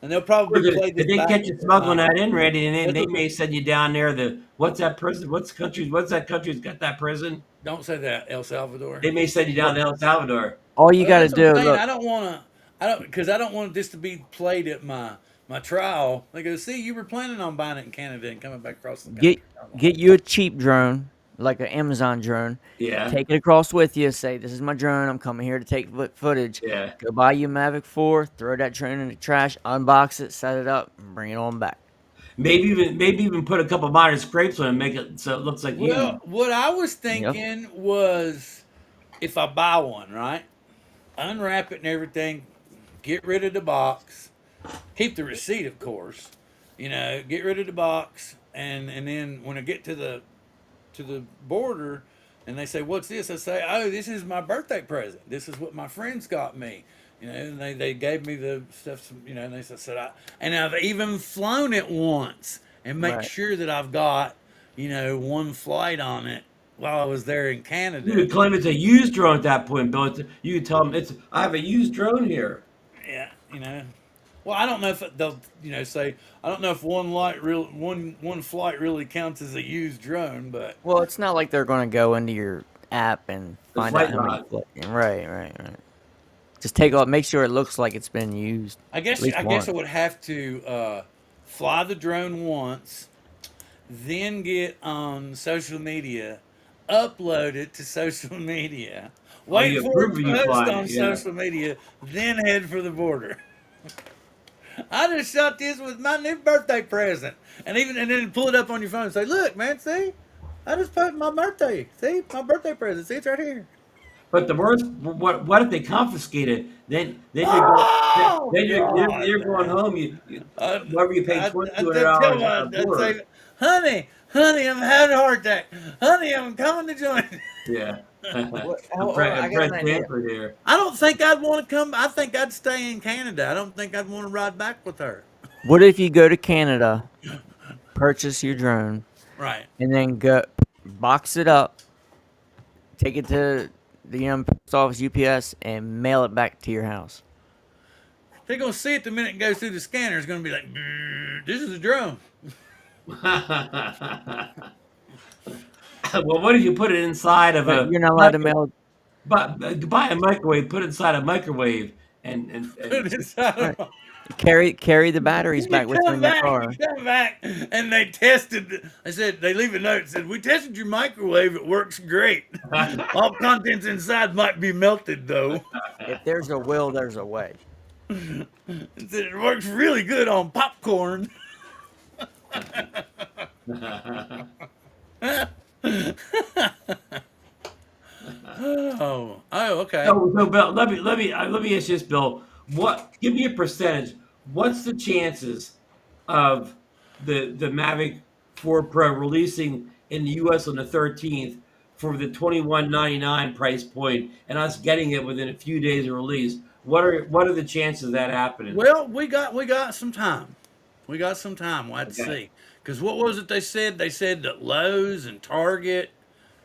and they'll probably play If this they back catch you smuggling my. that in, Randy, and then That's they what, may send you down there. What's that prison? What's that country's got that prison? don't say that, El Salvador. They may send you down to El Salvador. All you Well, got to that's what I'm do, saying. look, I don't want to. Because I don't want this to be played at my trial. They go, see, you were planning on buying it in Canada and coming back across the get country. I don't want get you a cheap drone, like an Amazon drone. Yeah, Take it across with you. Say, this is my drone. I'm coming here to take footage. yeah. Go buy you a Mavic 4. Throw that drone in the trash. Unbox it. Set it up. And bring it on back. Maybe even put a couple minor scrapes on it and make it so it looks like Well, you. what I was Yep. thinking was, if I buy one, right, unwrap it and everything, get rid of the box, keep the receipt, of course. Get rid of the box, and then when I get to the border and they say, "What's this?" I say, "Oh, this is my birthday present. This is what my friends got me." And they gave me the stuff, and they said, and I've even flown it once and make Right. sure that I've got, one flight on it while I was there in You Canada. could claim it's a used drone at that point, Bill. You could tell them I have a used drone here. Yeah, Well, I don't know if they'll, say I don't know if one flight really counts as a used drone, but Well, it's not like they're going to go into your app and The find out flight how many. log. Right. Just take off. Make sure it looks like it's been used I at guess least I guess I once. would have to fly the drone once, then get on social media, upload it to social media, Oh, wait you for it approve to of you post flying on it, yeah. social media, then head for the border. I just shot this with my new birthday present, and then pull it up on your phone and say, "Look, man, see, I just put my birthday. See, my birthday present. See, it's right here." But the worst, what if they confiscate it? Then you're going, Oh then God, you're going man! home. I'd, Whoever you pay I'd, $2,200 I'd tell at my, the I'd say, border. honey, honey, I'm having a heart attack. Honey, I'm coming to join. Yeah. What? I'm, Hold on, I I'm got Fred an idea. Sanford here. I don't think I'd want to come. I think I'd stay in Canada. I don't think I'd want to ride back with her. What if you go to Canada, purchase your drone, Right. and then go box it up, take it to the post office UPS, and mail it back to your house? They're gonna see it the minute it goes through the scanner. It's gonna be like, this is a drone. Well, what if you put it inside of But a you're not allowed to micro? mail. Buy a microwave, put it inside a microwave, Put and it inside Right. of Carry the batteries You back with you in your car. come back, and they tested. I said they leave a note that said we tested your microwave. It works great. All contents inside might be melted though. If there's a will, there's a way. It said it works really good on popcorn. Oh, okay. so Bill, let me ask you this, Bill. What? Give me a percentage. What's the chances of the Mavic 4 Pro releasing in the U.S. on the 13th for the 2199 price point, and us getting it within a few days of release? What are the chances of that happening? Well, we got some time. We got some time. We'll have to Okay. see. Because what was it they said? They said that Lowe's and Target,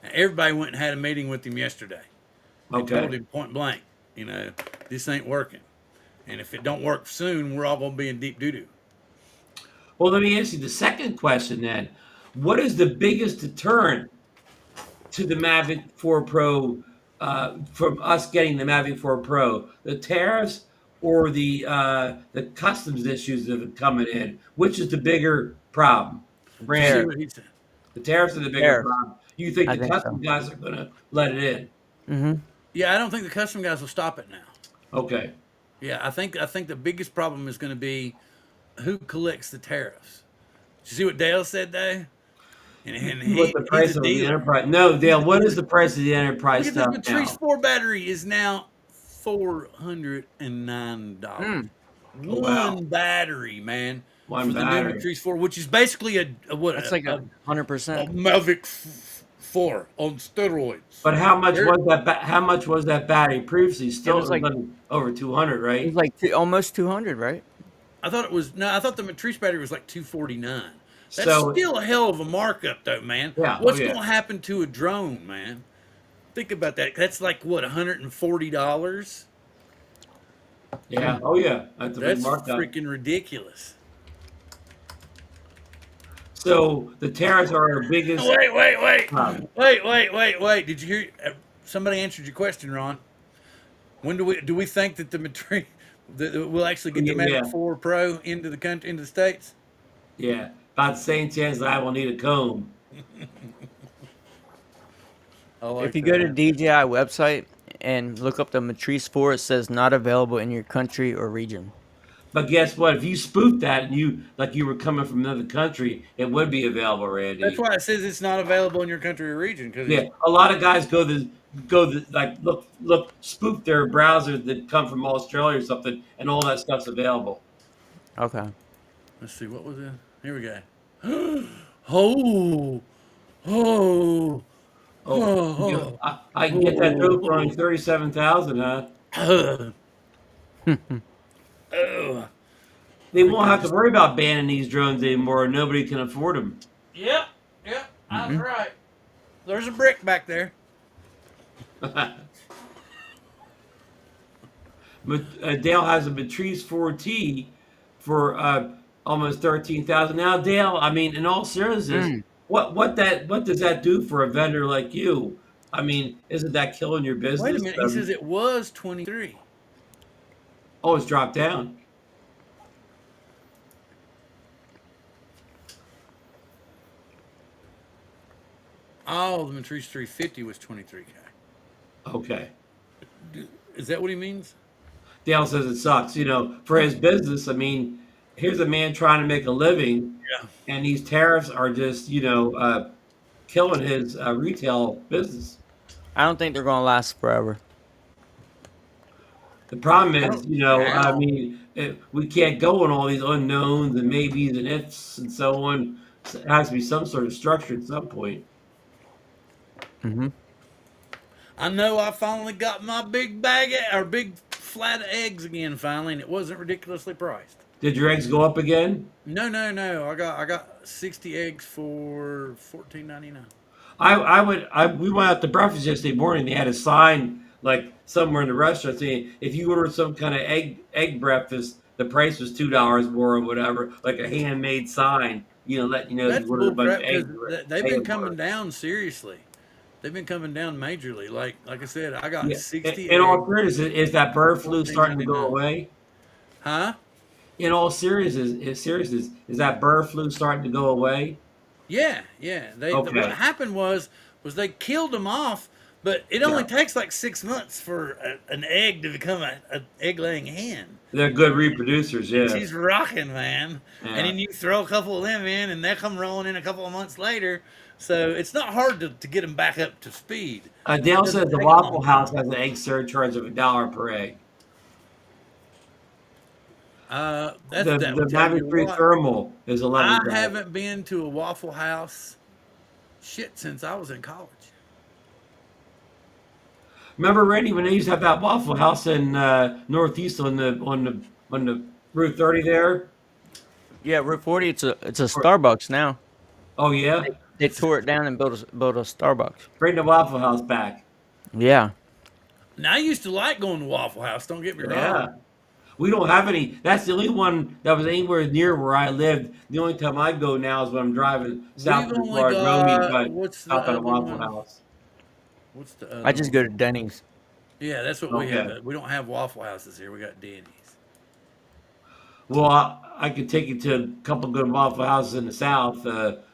everybody went and had a meeting with him yesterday. They Okay. told him point blank, this ain't working. And if it don't work soon, we're all going to be in deep doo-doo. Well, let me ask you the second question then. What is the biggest deterrent to the Mavic 4 Pro from us getting the Mavic 4 Pro? The tariffs or the customs issues that are coming in? Which is the bigger problem? Did you see Tariff. what he said? The tariffs are the bigger Tariff. problem. You think I the think customs so. guys are going to let it in? Mm-hmm. Yeah, I don't think the custom guys will stop it now. Okay. Yeah, I think the biggest problem is going to be who collects the tariffs. Did you see what Dale said though? And What the he's price a of the dealer. Enterprise? No, Dale. What is the price of the Enterprise Look at this stuff Matrice now? 4 battery is now $409. Mm. Oh, wow. One battery, man, One for the new battery. Matrice 4, which is basically That's like a 100%. Mavic 4 on steroids. But how much They're- was that? How much was that battery previously? It Still, was it like was over 200, right? almost 200, right? I thought it was no. I thought the Matrice battery was like 249. That's So still a hell of a markup, though, man. yeah, oh What's yeah, going to happen to a drone, man? Think about that. That's like what $140. yeah, oh yeah. That's a big That's markup. freaking ridiculous. So the tariffs are our biggest problem. Wait. Did you hear? Somebody answered your question, Ron. When do we think that the Matrice that we'll actually get the Yeah, Mavic 4 Pro into the country, into the states? yeah. About the same chance that I will need a comb. I like If you go to that. DJI website and look up the Matrice 4, it says not available in your country or region. But guess what? If you spoof that and you were coming from another country, it would be available, That's Randy. why it says it's not available in your country or region because Yeah, a lot of guys like look spoof their browsers that come from Australia or something, and all that stuff's available. Okay. let's see what was it. Here we go. Oh, oh, Oh, oh, I can get that drone for only 37,000, huh? oh, oh. They won't have to worry about banning these drones anymore. Nobody can afford them. Yep, that's Mm-hmm. right. There's a brick back there. But Dale has a Matrice 4T for almost 13,000. Now, Dale, I mean, in all seriousness, Mm. what does that do for a vendor like you? I mean, isn't that killing your Wait a business? minute. He says it was 23. Oh, it's dropped down. Oh, the Matrice 350 was 23K. Okay. Is that what he means? Dale says it sucks. For his business, I mean, here's a man trying to make a living, Yeah. and these tariffs are just, killing his retail business. I don't think they're going to last forever. The problem is, I How? mean, we can't go on all these unknowns and maybes and ifs and so on. It has to be some sort of structure at some point. Hmm. I know I finally got my big bag or big flat of eggs again finally, and it wasn't ridiculously priced. Did your eggs go up again? No, no, no. I got 60 eggs for 14.99. We went out to breakfast yesterday morning. They had a sign like somewhere in the restaurant saying if you order some kind of egg breakfast, the price was $2 more or whatever, like a handmade sign, letting you know That's you ordered bull a bunch crap of because eggs. they've been Eggs coming were. down seriously. They've been coming down majorly. Like I said, I got Yeah. 60 In all eggs fairness, is that for bird flu starting to go 14.99. away? Huh? In all seriousness, is that bird flu starting to go away? Yeah, yeah. What Okay. happened was they killed them off, but it Yeah. only takes like 6 months for an egg to become a egg laying hen. They're good reproducers, And yeah. she's rocking, man. And Yeah. then you throw a couple of them in, and they come rolling in a couple of months later. So it's not hard to get them back up to speed, and it Dale doesn't says the take a long Waffle House time. has an egg surcharge of $1 per egg. That The will tell Mavic you 3 what. Thermal is I 11. haven't been to a Waffle House shit since I was in college. Remember, Randy, when they used to have that Waffle House in Northeast on the Route 30 there? Yeah, Route 40. It's a Starbucks now. Oh yeah, They tore it down and built a Starbucks. bring the Waffle House back. Yeah. Now I used to like going to Waffle House. Don't get me Yeah, wrong. we don't have any. That's the only one that was anywhere near where I lived. The only time I go now is when I'm driving south We've of the only car, roaming, got but what's the stop at a other Waffle one? House. What's the I other just one? go to Denny's. Yeah, that's what we have. Okay. We don't have Waffle Houses here. We got Denny's. Well, I could take you to a couple good Waffle Houses in the South,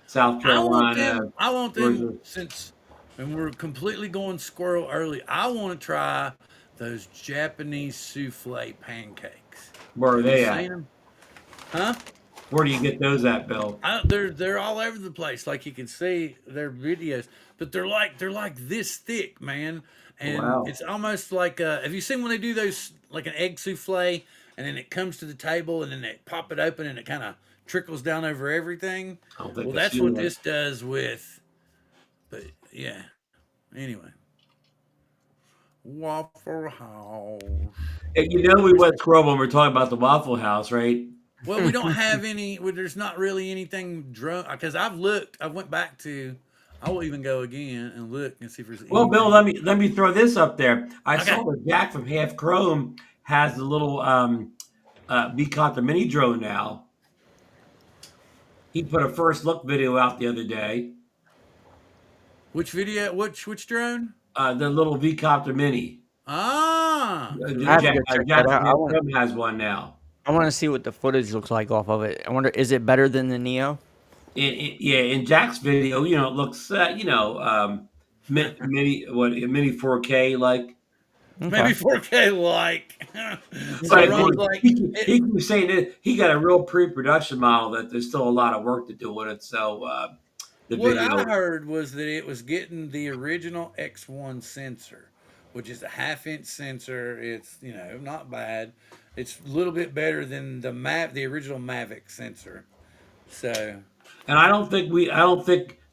South I want Carolina, them. I want them Georgia. since, and we're completely going squirrel early. I want to try those Japanese souffle pancakes. Where are Have you they seen at? them? Huh? Where do you get those at, Bill? They're all over the place. Like you can see their videos, but they're like this thick, man. And Wow. it's almost like have you seen when they do those like an egg souffle, and then it comes to the table, and then they pop it open, and it kind of trickles down over everything. I don't Well, think I've that's seen what that. this does with. But yeah. Anyway, Waffle House. And we went scroll when we're talking about the Waffle House, right? Well, we don't have any. Well, there's not really anything drunk because I've looked. I went back to. I will even go again and look and see if there's Well, Bill, anything. let me throw this up there. I Okay. saw that Jack from Half Chrome has the little the mini drone now. He put a first look video out the other day. Which video? Which drone? The little V-Copter Mini. Ah, I have to Jack, go check that Jack from out. Half Chrome has one now. I want to see what the footage looks like off of it. I wonder, is it better than the Neo? Yeah, in Jack's video, it looks, mini 4K like. maybe Okay. 4K like. So But it Okay. runs again, like it. he keeps saying that he got a real pre-production model that there's still a lot of work to do with it. So the What I video, heard was that it was getting the original X1 sensor, which is a half-inch sensor. It's not bad. It's a little bit better than the original Mavic sensor. So and I don't think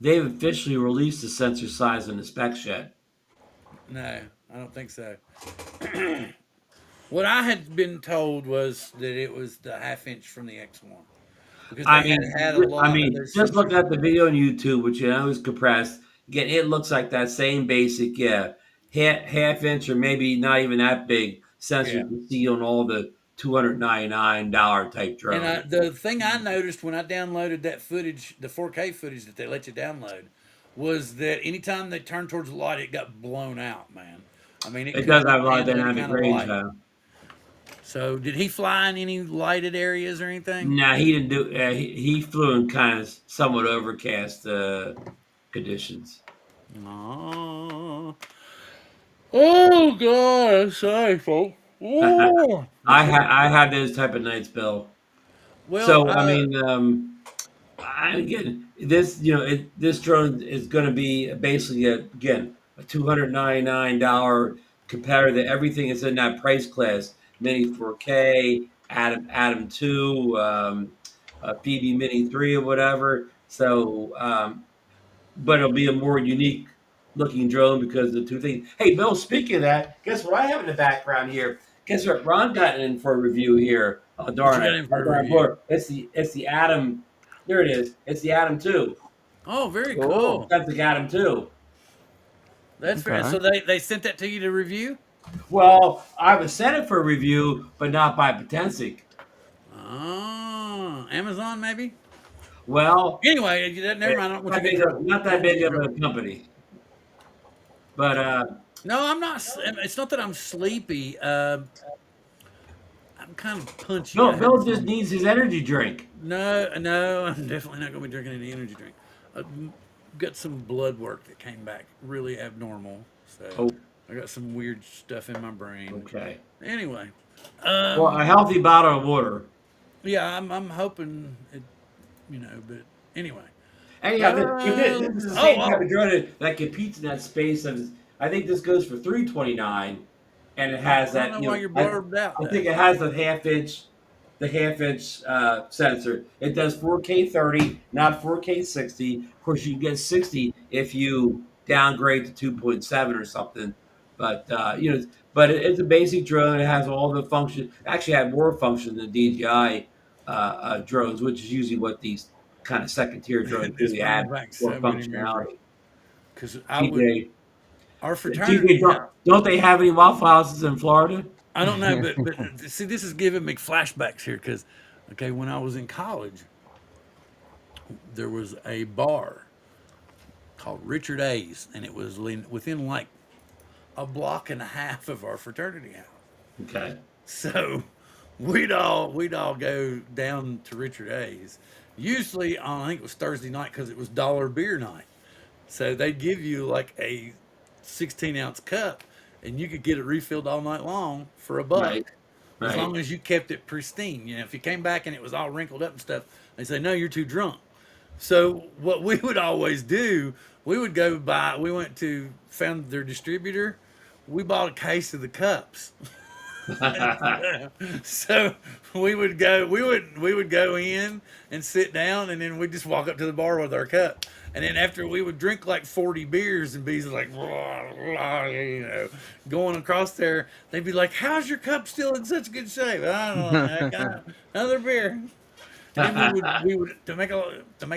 they've officially released the sensor size and the specs yet. no, I don't think so. What I had been told was that it was the half-inch from the X1 because I they had mean, had a lot of those just look sensors at in the there. video on YouTube, which is compressed. Again, it looks like that same basic, yeah, half inch or maybe not even that big sensor Yeah. you see on all the $299 type And drones. the thing I noticed when I downloaded that footage, the 4K footage that they let you download, was that anytime they turned towards the light, it got blown out, man. I mean, it It could does have not a lot of handle any dynamic kind of range, light. though. So, did he fly in any lighted areas or anything? Nah, he didn't do. He flew in kind of somewhat overcast conditions. Oh, oh God! Sorry, folks. Oh. I had those type of nights, Bill. Well, So I mean, again, this drone is going to be basically again a $299 compared to everything that's in that price class: Mini 4K, Atom 2, PB Mini 3 or whatever. So, but it'll be a more unique looking drone because of the two things. Hey, Bill, speaking of that, guess what I have in the background here? Guess what? Ron got in for a review here. Oh What you darn got it! in for Oh a darn review? boy. It's the Atom. There it is. It's the Atom 2. Oh, very Cool. cool. That's the Atom 2. That's fair. Okay. So they sent that to you to review? Well, I was sent it for review, but not by Potensic. Oh, Amazon maybe? Well, Anyway, never mind. I don't want you to get in trouble. not I don't that want you big to get of in a trouble. company. But No, I'm not. It's not that I'm sleepy. I'm kind of punchy. I had Bill just some. needs his energy drink. No, no, I'm definitely not going to be drinking any energy drink. I've got some blood work that came back really abnormal. So Oh, I got some weird stuff in my brain. okay. Anyway, Well, a healthy bottle of water. yeah, I'm hoping it, but anyway. Anyhow, this is the Oh, same type oh, of drone that competes in that space. I think this goes for 329, and it has I don't that. know why you're blurbed out I though. think it has the half inch sensor. It does 4K 30, not 4K 60. Of course, you can get 60 if you downgrade to 2.7 or something. But it's a basic drone. It has all the functions. Actually, had more functions than DJI drones, which is usually what these kind of second tier drones This really add brings back more so many memories functionality. because TJ, our TJ, fraternity house. don't they have any Waffle Houses in Florida? I don't know, but see, this is giving me flashbacks here because, okay, when I was in college, there was a bar called Richard A's, and it was within like a block and a half of our fraternity house. Okay. So we'd all go down to Richard A's. Usually on I think it was Thursday night because it was dollar beer night. So they'd give you like a 16-ounce cup, and you could get it refilled all night long for Right. $1, as Right. long as you kept it pristine. If you came back and it was all wrinkled up and stuff, they say no, you're too drunk. So what we would always do, we would go buy. We went to found their distributor. We bought a case of the cups. So we would go in and sit down, and then we'd just walk up to the bar with our cup. And then after we would drink like 40 beers, and be like, going across there, they'd be like, "How's your cup still in such good shape?" I don't know. I got another beer. And then we would to make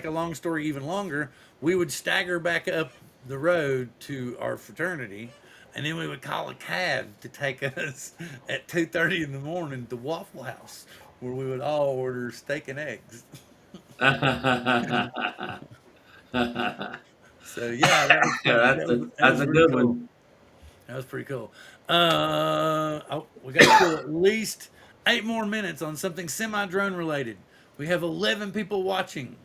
a long story even longer, we would stagger back up the road to our fraternity, and then we would call a cab to take us at 2:30 in the morning to Waffle House, where we would all order steak and eggs. So yeah, that was fun. that's That a was that that's was a really good cool. one. That was pretty cool. We got to kill at least 8 more minutes on something semi-drone related. We have 11 people watching.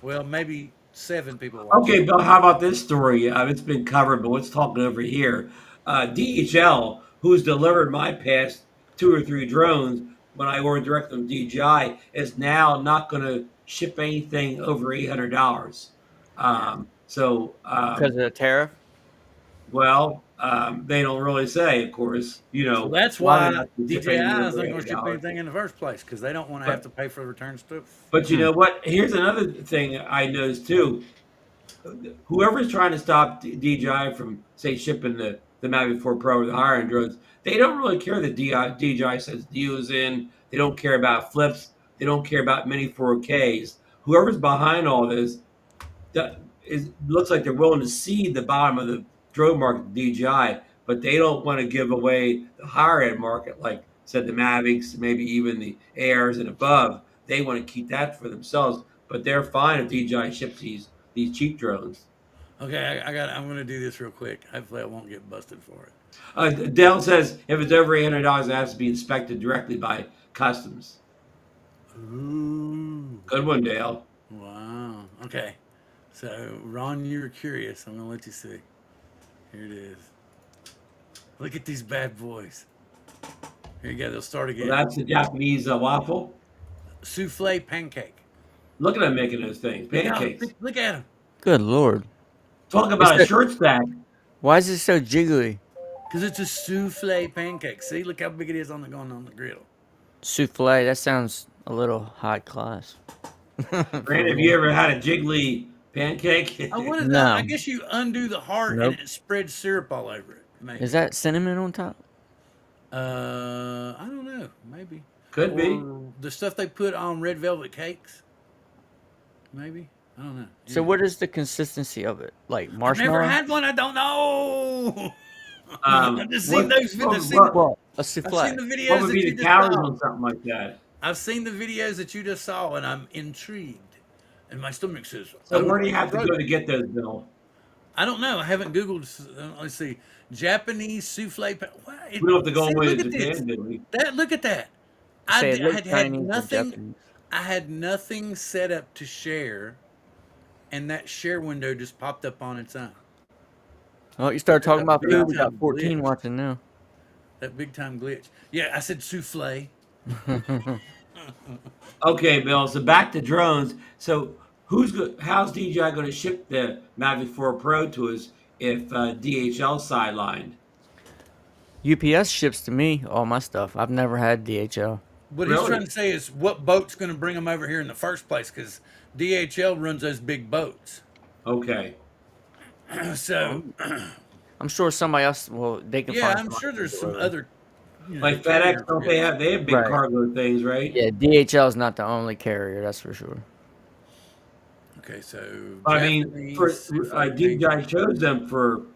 Well, maybe 7 people watching. Okay, Bill, how about this story? It's been covered, but let's talk over here. DHL, who's delivered my past 2 or 3 drones when I ordered direct from DJI, is now not going to ship anything over $800. Yeah. So, Because of the tariff. they don't really say, of course. So that's A lot of why them not to ship DJI anything isn't over going to ship $800. anything in the first place because they don't want to have But to pay for the return stuff. but you Hmm. know what? Here's another thing I noticed too. Whoever's trying to stop DJI from, say, shipping the Mavic 4 Pro or the higher end drones, they don't really care that DJI sends deals in. They don't care about flips. They don't care about mini 4Ks. Whoever's behind all this looks like they're willing to cede the bottom of the drone market to DJI, but they don't want to give away the higher end market, like said the Mavics, maybe even the Airs and above. They want to keep that for themselves, but they're fine if DJI ships these cheap drones. Okay, I'm going to do this real quick. Hopefully, I won't get busted for it. Dell says if it's over $800, it has to be inspected directly by customs. Ooh. Good one, Dale. Wow. Okay. So, Ron, you were curious. I'm going to let you see. Here it is. Look at these bad boys. Here you go. They'll start Well, again. that's the Japanese waffle. Souffle pancake. Look at them making those things, Look at pancakes. look at them. Good lord. Talk It's about a a, shirt stack. why is it so jiggly? Because it's a souffle pancake. See, look how big it is going on the griddle. Souffle. That sounds a little high class. For Brandon, have you real. ever had a jiggly pancake? What is that? I No. guess you undo the heart and Nope. it spreads syrup all over it. Is Maybe. that cinnamon on top? I don't know. Maybe. Could be. Or the stuff they put on red velvet cakes. Maybe. I don't know. So Anyway. what is the consistency of it? Like I've never marshmallow? had one. I don't know. I've just seen What, those. what, I've seen. what, Well, a I've seen souffle. the what videos would that be you the just calories saw. on something like that? I've seen the videos that you just saw, and I'm intrigued. And my stomach says, So where do you have to go to get those, Bill? I don't know. I haven't Googled. Let's see. Japanese souffle. We don't have to go all See, the way look to at this. Japan, do we? Look at that. Say it I looks had Chinese or nothing. Japanese. I had nothing set up to share, and that share window just popped up on its own. Oh, you start talking That about big food. We got time 14 glitch. watching now. That big time glitch. Yeah, I said souffle. Okay, Bill. So back to drones. So how's DJI going to ship the Mavic 4 Pro to us if DHL sidelined? UPS ships to me all my stuff. I've never had DHL. What he's trying Really? to say is what boat's going to bring them over here in the first place? Because DHL runs those big boats. Okay. So, I'm sure somebody else. Well, they can yeah, find I'm somebody sure to there's some deliver. other, Like FedEx, carriers. don't they have big Right. cargo things, right? Yeah, DHL is not the only carrier. That's for sure. Okay, so I mean, for Japanese souffle DJI pancake. chose them for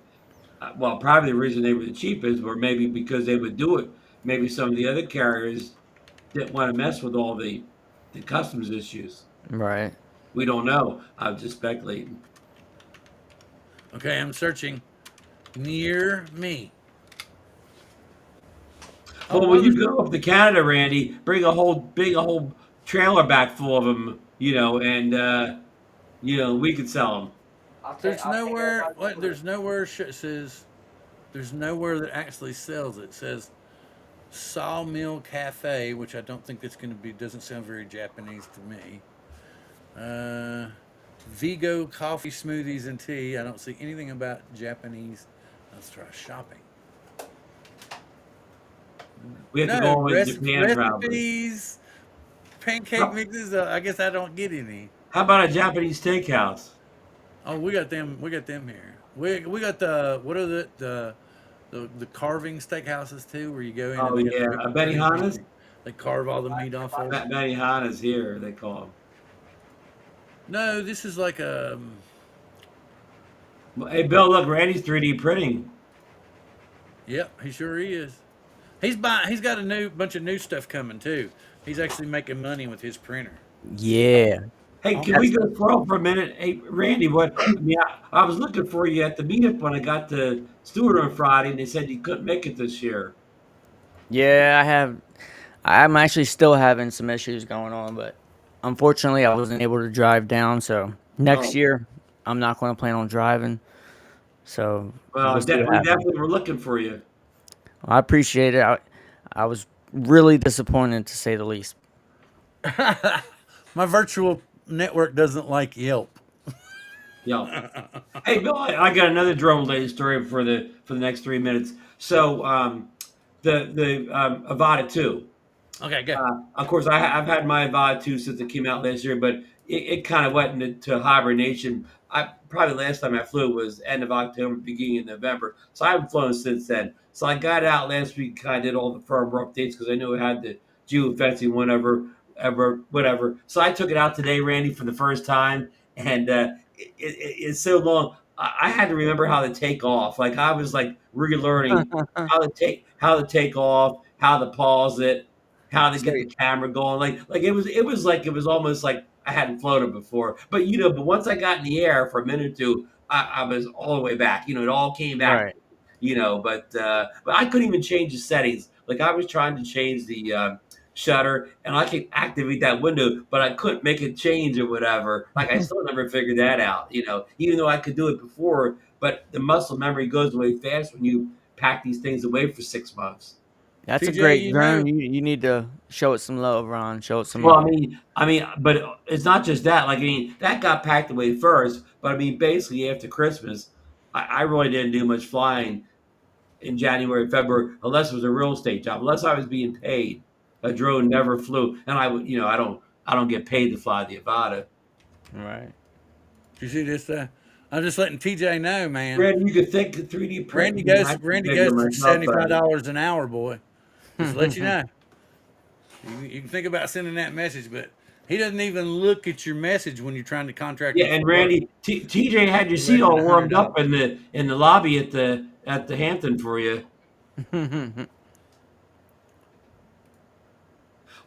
well, probably the reason they were the cheapest, or maybe because they would do it. Maybe some of the other carriers didn't want to mess with all the customs issues. Right. We don't know. I'm just speculating. Okay, I'm searching near me. Oh, Well, well, when you go up to Canada, Randy, bring a whole trailer back full of them, and we could sell them. there's nowhere. What? There's nowhere. It says there's nowhere that actually sells it. It says Sawmill Cafe, which I don't think that's going to be. Doesn't sound very Japanese to me. Uh, Vigo coffee smoothies and tea. I don't see anything about Japanese. Let's try shopping. We have to go No all the way to Japan, probably. recipes, pancake How, mixes. I guess I don't get any. how about a Japanese steakhouse? Oh, we got them. We got them here. We got the what are the carving steakhouses too, where you go in and Oh they got yeah, the big a thing. Benihana's. They carve all the meat off of it. Benihana's here, they call them. No, this is like a. Hey, Bill, look, Randy's 3D printing. Yep, he sure is. He's buying. He's got a new bunch of new stuff coming too. He's actually making money with his printer. Yeah. Hey, can we go slow for a minute? Hey, Randy, I was looking for you at the meetup when I got to Stewart on Friday, and they said you couldn't make it this year. Yeah, I have. I'm actually still having some issues going on, but unfortunately, I wasn't able to drive down. So next Oh, year, I'm not going to plan on driving. So we'll well, see what we happens. definitely were looking for you. I appreciate it. I was really disappointed to say the least. My virtual network doesn't like Yelp. Yeah. Hey, Bill, I got another drone related story for the next 3 minutes. So, the Avata 2. Okay, go. Of course, I've had my Avata 2 since it came out last year, but it kind of went into hibernation. I probably last time I flew was end of October, beginning of November. So I haven't flown since then. So I got out last week, kind of did all the firmware updates because I knew it had the geofencing, whatever. So I took it out today, Randy, for the first time, and it's so long. I had to remember how to take off. Like I was like relearning how to take off, how to pause it, how to So get the camera going. Like it was almost like I hadn't floated before. But but once I got in the air for a minute or two, I was all the way back. It all came back. right. But I couldn't even change the settings. Like I was trying to change the shutter, and I could activate that window, but I couldn't make it change or whatever. Like I still never figured that out. Even though I could do it before, but the muscle memory goes away fast when you pack these things away for 6 months. That's a TJ, great drone. You need to show it some love, Ron. Show it some Well, love. but it's not just that. Like, that got packed away first. But basically after Christmas, I really didn't do much flying in January, February, unless it was a real estate job, unless I was being paid. A drone never flew, and I would, I don't I don't get paid to fly the Avata. Right. You see this? I'm just letting TJ know, man. Randy, you could think the 3D print. Randy You know, goes. I could Randy figure goes for myself, $75 an hour, boy. Just to let you know. You can think about sending that message, but he doesn't even look at your message when you're trying to contract yeah. him And for work. Randy, TJ had your seat Less than all a hundred warmed up dollars. in the lobby at the Hampton for you.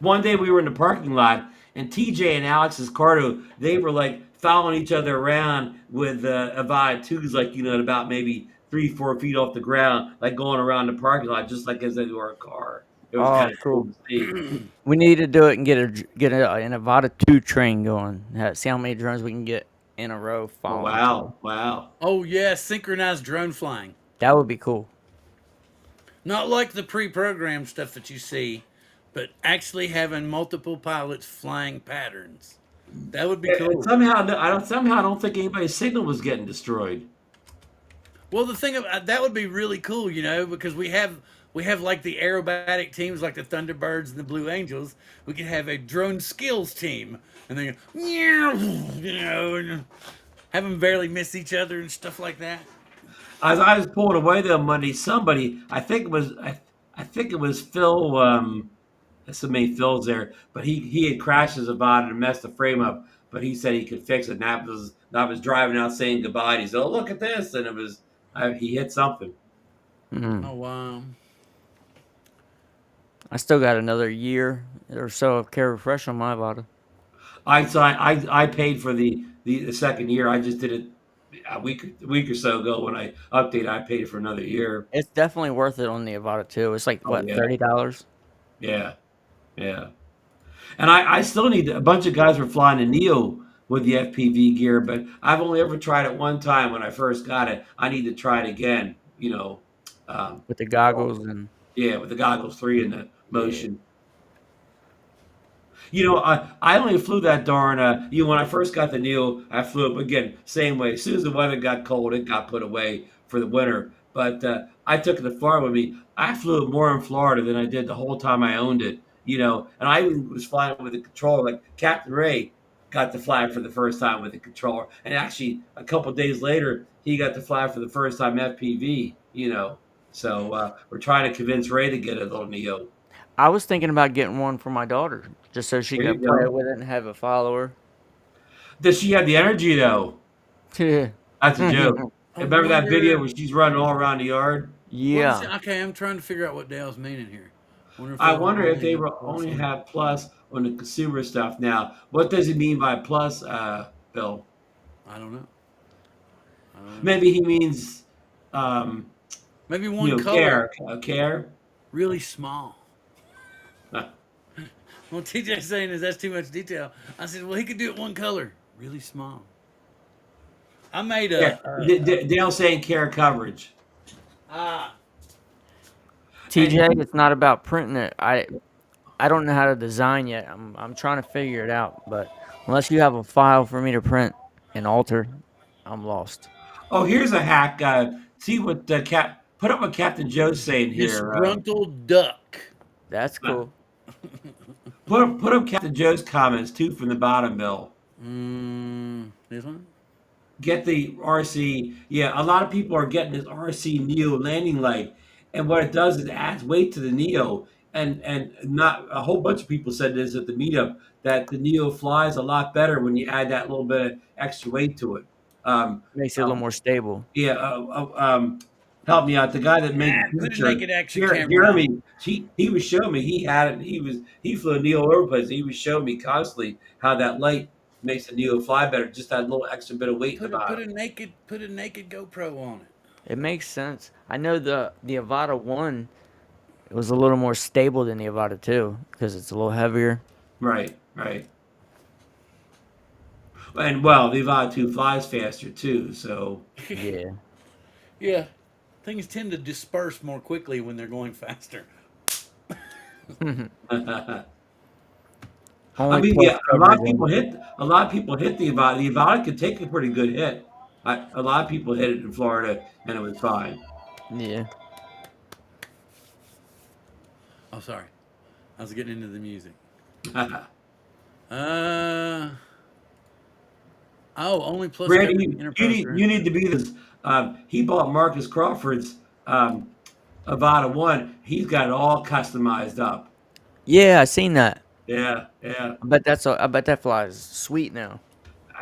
One day we were in the parking lot, and TJ and Alex Escardo, they were like following each other around with Avaya twos, like at about maybe 3, 4 feet off the ground, like going around the parking lot, just like as they were a car. It was Oh, kind of cool cool. to see. We need to do it and an Avata 2 train going. See how many drones we can get in a row Oh following each other. wow, wow. Oh yeah, synchronized drone flying. That would be cool. Not like the pre-programmed stuff that you see, but actually having multiple pilots flying patterns. That would be And cool. somehow I don't think anybody's signal was getting destroyed. Well, the thing about that would be really cool, because we have like the aerobatic teams like the Thunderbirds and the Blue Angels. We could have a drone skills team, and they go, and have them barely miss each other and stuff like that. As I was pulling away though Monday, somebody I think it was Phil. There's so many Phils there, but he had crashed his Avata and messed the frame up. But he said he could fix it. And I was driving out saying goodbye. And he said, "Oh, look at this!" And he hit something. Mm. Oh wow! I still got another year or so of care refresh on my Avata. I paid for the second year. I just did it a week or so ago when I updated. I paid for another year. It's definitely worth it on the Avata too. It's like Oh what, yeah, $30? yeah, yeah. And I still need a bunch of guys were flying the Neo with the FPV gear, but I've only ever tried it one time when I first got it. I need to try it again. Um, With the goggles and yeah, with the goggles 3 and the yeah. motion. I only flew that darn. When I first got the Neo, I flew it again same way. As soon as the weather got cold, it got put away for the winter. But I took it to Florida with me. I flew it more in Florida than I did the whole time I owned it. And I even was flying with a controller. Like Captain Ray got to fly for the first time with a controller, and actually a couple of days later, he got to fly for the first time FPV. So we're trying to convince Ray to get a little Neo. I was thinking about getting one for my daughter just so she There you could play go. with it and have a follower. Does she have the energy though? Yeah. That's a joke. I Remember that video wonder. where she's running all around the yard? What is Yeah. it? Okay, I'm trying to figure out what Dale's meaning here. Wonder if I they will wonder if only they have will plus only on it. have plus on the consumer stuff now. What does he mean by plus, Bill? I don't know. I don't know. Maybe he means, um, Maybe one color, care, care. really small. Well, TJ's saying is that's too much detail. I said, well, he could do it one color, really small. I made Yeah, a Dale saying care coverage, ah. TJ, and it's not about printing it. I don't know how to design yet. I'm trying to figure it out, but unless you have a file for me to print and alter, I'm lost. oh, here's a hack. See what put up what Captain Joe's saying here. Disgruntled duck. That's Uh, cool. put up Captain Joe's comments too from the bottom, Bill. This one? Get the RC. Yeah, a lot of people are getting this RC Neo landing light, and what it does is it adds weight to the Neo. And not a whole bunch of people said this at the meetup that the Neo flies a lot better when you add that little bit of extra weight to it. Um, Makes it a little more stable. yeah, help me out. The guy that made Ah, the put a picture, naked action camera on. Jeremy, he was showing me he had it. He flew a Neo over place. He was showing me constantly how that light makes the Neo fly better. Just that little extra bit of weight in the Put bottom. a naked GoPro on it. It makes sense. I know the Avata 1, it was a little more stable than the Avata 2 because it's a little heavier. Right, right. And well, the Avata 2 flies faster too. So Yeah. Yeah. Things tend to disperse more quickly when they're going faster. I Only mean, plus yeah, coverage on it. a lot of people hit the Avata. The Avata could take a pretty good hit. A lot of people hit it in Florida, and it was fine. Yeah. Oh, sorry. I was getting into the music. Uh oh, only plus Randy, coverage enterprise you ground. need to be this. He bought Marcus Crawford's Avada One. He's got it all customized up. Yeah, I seen that. Yeah, yeah. I bet that flies sweet now.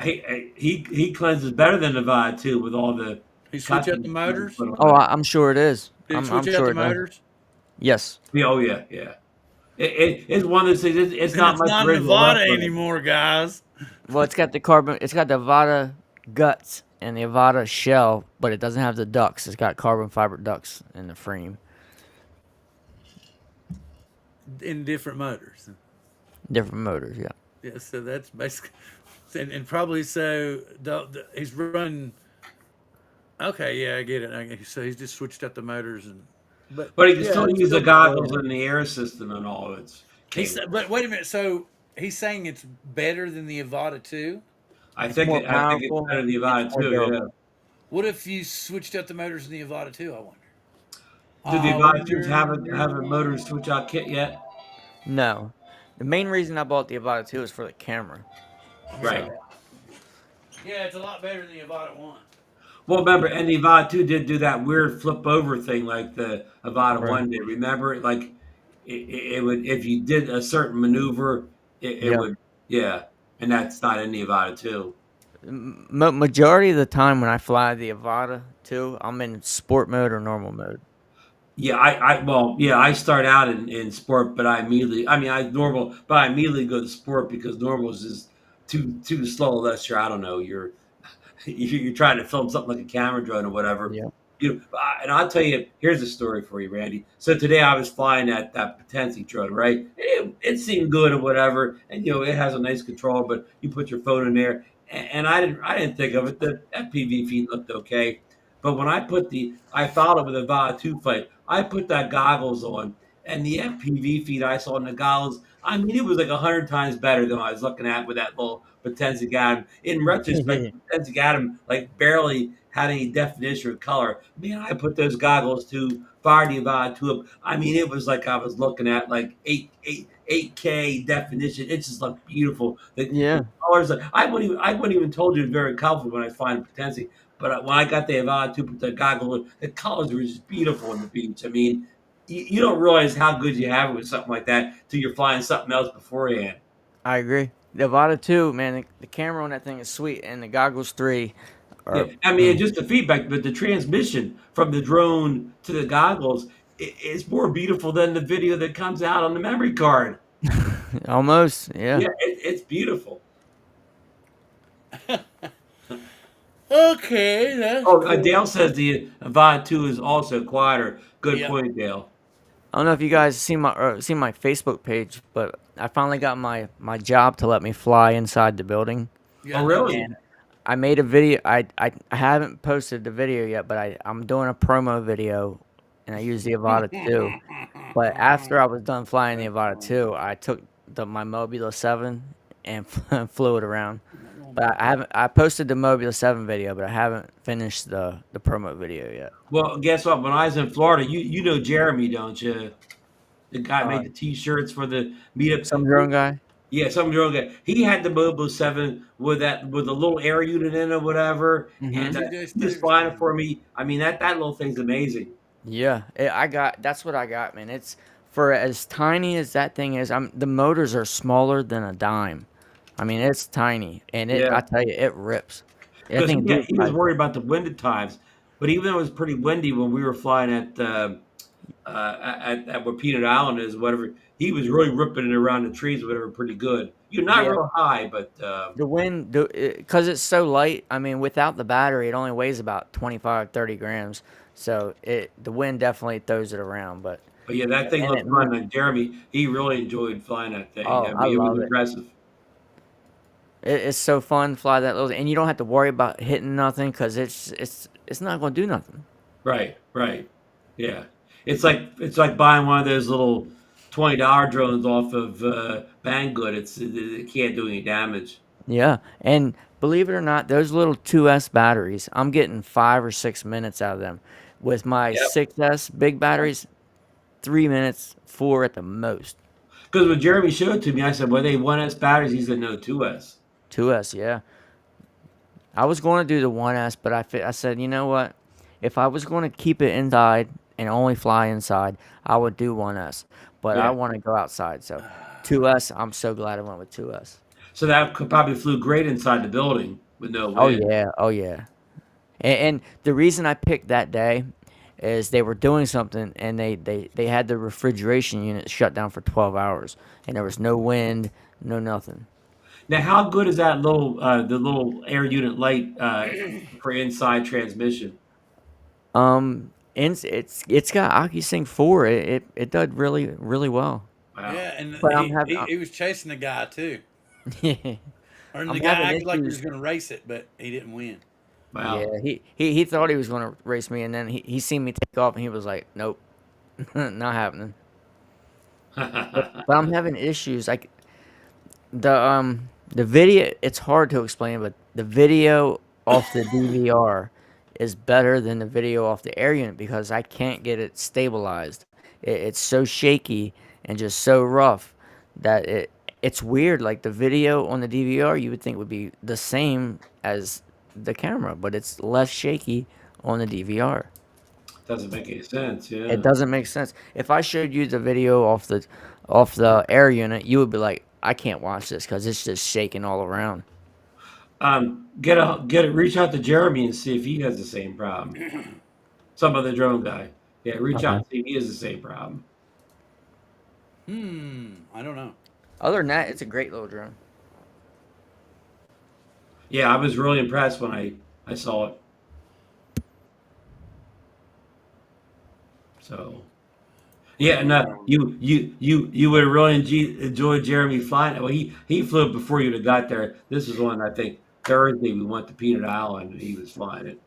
He cleanses better than Avada Two with all the He switch out the custom stuff he motors. put Oh, on it. I'm sure it is. Did he I'm switch out sure the it does. motors? Yes. Yeah, oh yeah, yeah. It's one of those things. It's And not it's much not original Nevada left on it. anymore, guys. Well, it's got the carbon. It's got the Avada guts and the Avada shell, but it doesn't have the ducts. It's got carbon fiber ducts in the frame. In different motors. Different motors. Yeah. Yeah, so that's basically, and probably so. He's running. Okay, yeah, I get it. So he's just switched out the motors and. But But he can yeah, still it's use the still goggles controllable. and the air system and all of its But capabilities. wait a minute. So he's saying it's better than the Avada 2? It's more I think it's powerful better than the and it's Avada more too. Yeah. durable. What if you switched out the motors in the Avada 2? I wonder. Do the I Avada twos have a motor wonder. switch out kit yet? No, the main reason I bought the Avada 2 is for the camera. Right. So Yeah, it's a lot better than the Avada 1. Well, remember, and the Avada 2 did do that weird flip over thing like the Avada right. 1 did. Remember? Like, it would, if you did a certain maneuver, it Yeah. would, yeah. And that's not in the Avada 2. Majority of the time when I fly the Avada 2, I'm in sport mode or normal mode. Yeah, well, yeah, I start out in sport, but I mean, but I immediately go to sport because normal is just too slow unless you're, I don't know, you're trying to film something like a camera drone or whatever. Yeah. And I'll tell you, here's a story for you, Randy. So today I was flying that Potensi drone, right? It seemed good or whatever, and it has a nice control, but you put your phone in there, and I didn't think of it. The FPV feed looked okay, but when I followed it with a VA 2 flight. I put that goggles on, and the FPV feed I saw in the goggles. I mean, it was like 100 times better than I was looking at with that little Potensi Atom. In retrospect, Potensi Atom like barely had any definition or color. Man, I put those goggles to fire the Avada to them. I mean, it was like I was looking at like 8K definition. It just looked beautiful. The Yeah, colors, I wouldn't even told you it's very colorful when I find Potensi. But when I got the Avada to put the goggles, the colors were just beautiful on the beach. I mean, you don't realize how good you have it with something like that till you're flying something else beforehand. I agree. The Avada 2, man, the camera on that thing is sweet, and the goggles 3 Yeah, are. I mean, just the feedback, but the transmission from the drone to the goggles is more beautiful than the video that comes out on the memory card. Almost, yeah. Yeah, it's beautiful. Okay, that's Oh, cool. Dale says the Avada 2 is also quieter. Good Yep. point, Dale. I don't know if you guys seen my Facebook page, but I finally got my job to let me fly inside the building, Yeah, Oh, I really? noticed. and I made a video. I haven't posted the video yet, but I'm doing a promo video, and I use the Avata 2. But after I was done flying the Avata 2, I took my Mobula 7 and flew it around. But I haven't. I posted the Mobula 7 video, but I haven't finished the promo video yet. Well, guess what? When I was in Florida, you know Jeremy, don't you? The guy Uh, made the T-shirts for the meetup. some drone guy. Yeah, some drone guy. He had the Mobile 7 with a little air unit in it or whatever, Hmm. and TJ he was flying it Stevenson. for me. I mean, that little thing's amazing. Yeah, I got. That's what I got, man. It's for as tiny as that thing is. The motors are smaller than a dime. I mean, it's tiny, and Yeah, I tell you, it rips. I because think dude, he was worried about the wind at times, but even though it was pretty windy when we were flying at where Peanut Island is, whatever, he was really ripping it around the trees, whatever, pretty good. You're not yeah, real high, but the wind, because it's so light. I mean, without the battery, it only weighs about 25, 30 grams. So the wind definitely throws it around, but yeah, that thing and looked it fun. moves. Like Jeremy, he really enjoyed flying that thing. Oh, I I mean, it was love it. impressive. It's so fun to fly that little, and you don't have to worry about hitting nothing because it's not going to do nothing. Right, right. Yeah. It's like buying one of those little $20 drones off of Banggood. It can't do any damage. Yeah, and believe it or not, those little 2S batteries, I'm getting 5 or 6 minutes out of them. With my Yep. 6S big batteries, 3 minutes, four at the most. Because when Jeremy showed it to me, I said, "Well, they 1S batteries." He said, "No, 2S." 2S, yeah. I was going to do the 1S, but I said, you know what? If I was going to keep it inside and only fly inside, I would do 1S. But I Yeah. want to go outside, so 2S. I'm so glad I went with 2S. So that could probably flew great inside the building with no Oh wind. yeah, oh yeah. And the reason I picked that day is they were doing something and they had the refrigeration unit shut down for 12 hours and there was no wind, no nothing. Now, how good is that little the little air unit light for inside transmission? And it's got OcuSync 4. It did really well. Wow. Yeah, and But he was chasing the guy too. And the I'm guy having acted like he was issues. going to race it, but he didn't win. Yeah, Wow. he thought he was going to race me, and then he seen me take off, and he was like, "Nope, not happening." But I'm having issues. Like the video, it's hard to explain, but the video off the DVR is better than the video off the air unit because I can't get it stabilized. It's so shaky and just so rough that it's weird. Like the video on the DVR, you would think would be the same as the camera, but it's less shaky on the DVR. Doesn't make any sense. It Yeah. doesn't make sense. If I showed you the video off the air unit, you would be like, I can't watch this because it's just shaking all around. Reach out to Jeremy and see if he has the same problem. Some other drone guy. Yeah, reach out Okay. and see if he has the same problem. I don't know. Other than that, it's a great little drone. Yeah, I was really impressed when I saw it. So yeah, no, you would have really enjoyed Jeremy flying. Well, he flew it before you'd have got there. This was on I think Thursday. We went to Peanut Island and he was flying it.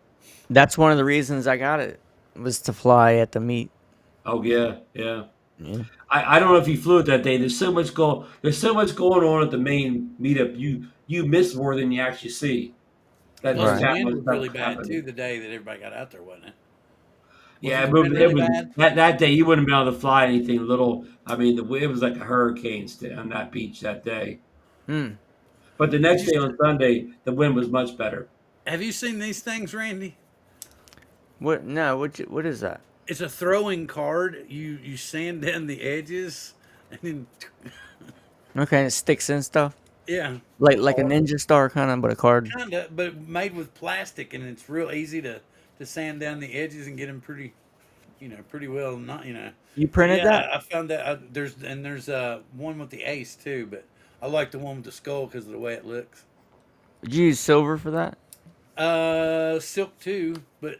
That's one of the reasons I got it was to fly at the meet. Oh yeah, yeah. Yeah. I don't know if he flew it that day. There's so much going on at the main meetup. You miss more than you actually see. That Plus, just Right. the that wind much was stuff really bad too happened. the day that everybody got out there, wasn't it? Yeah, Wasn't the wind it really was bad? that day. You wouldn't be able to fly anything little. I mean, it was like a hurricane on that beach that day. Hmm. But the Did next you? day on Sunday, the wind was much better. Have you seen these things, Randy? What? No. What is that? It's a throwing card. You sand down the edges, and then Okay, it sticks in stuff yeah, like a ninja star kind of, but a card. kinda, but made with plastic, and it's real easy to sand down the edges and get them pretty, pretty well. Not You But printed yeah, that? I found that there's one with the ace too, but I like the one with the skull because of the way it looks. Did you use silver for that? Silk too, but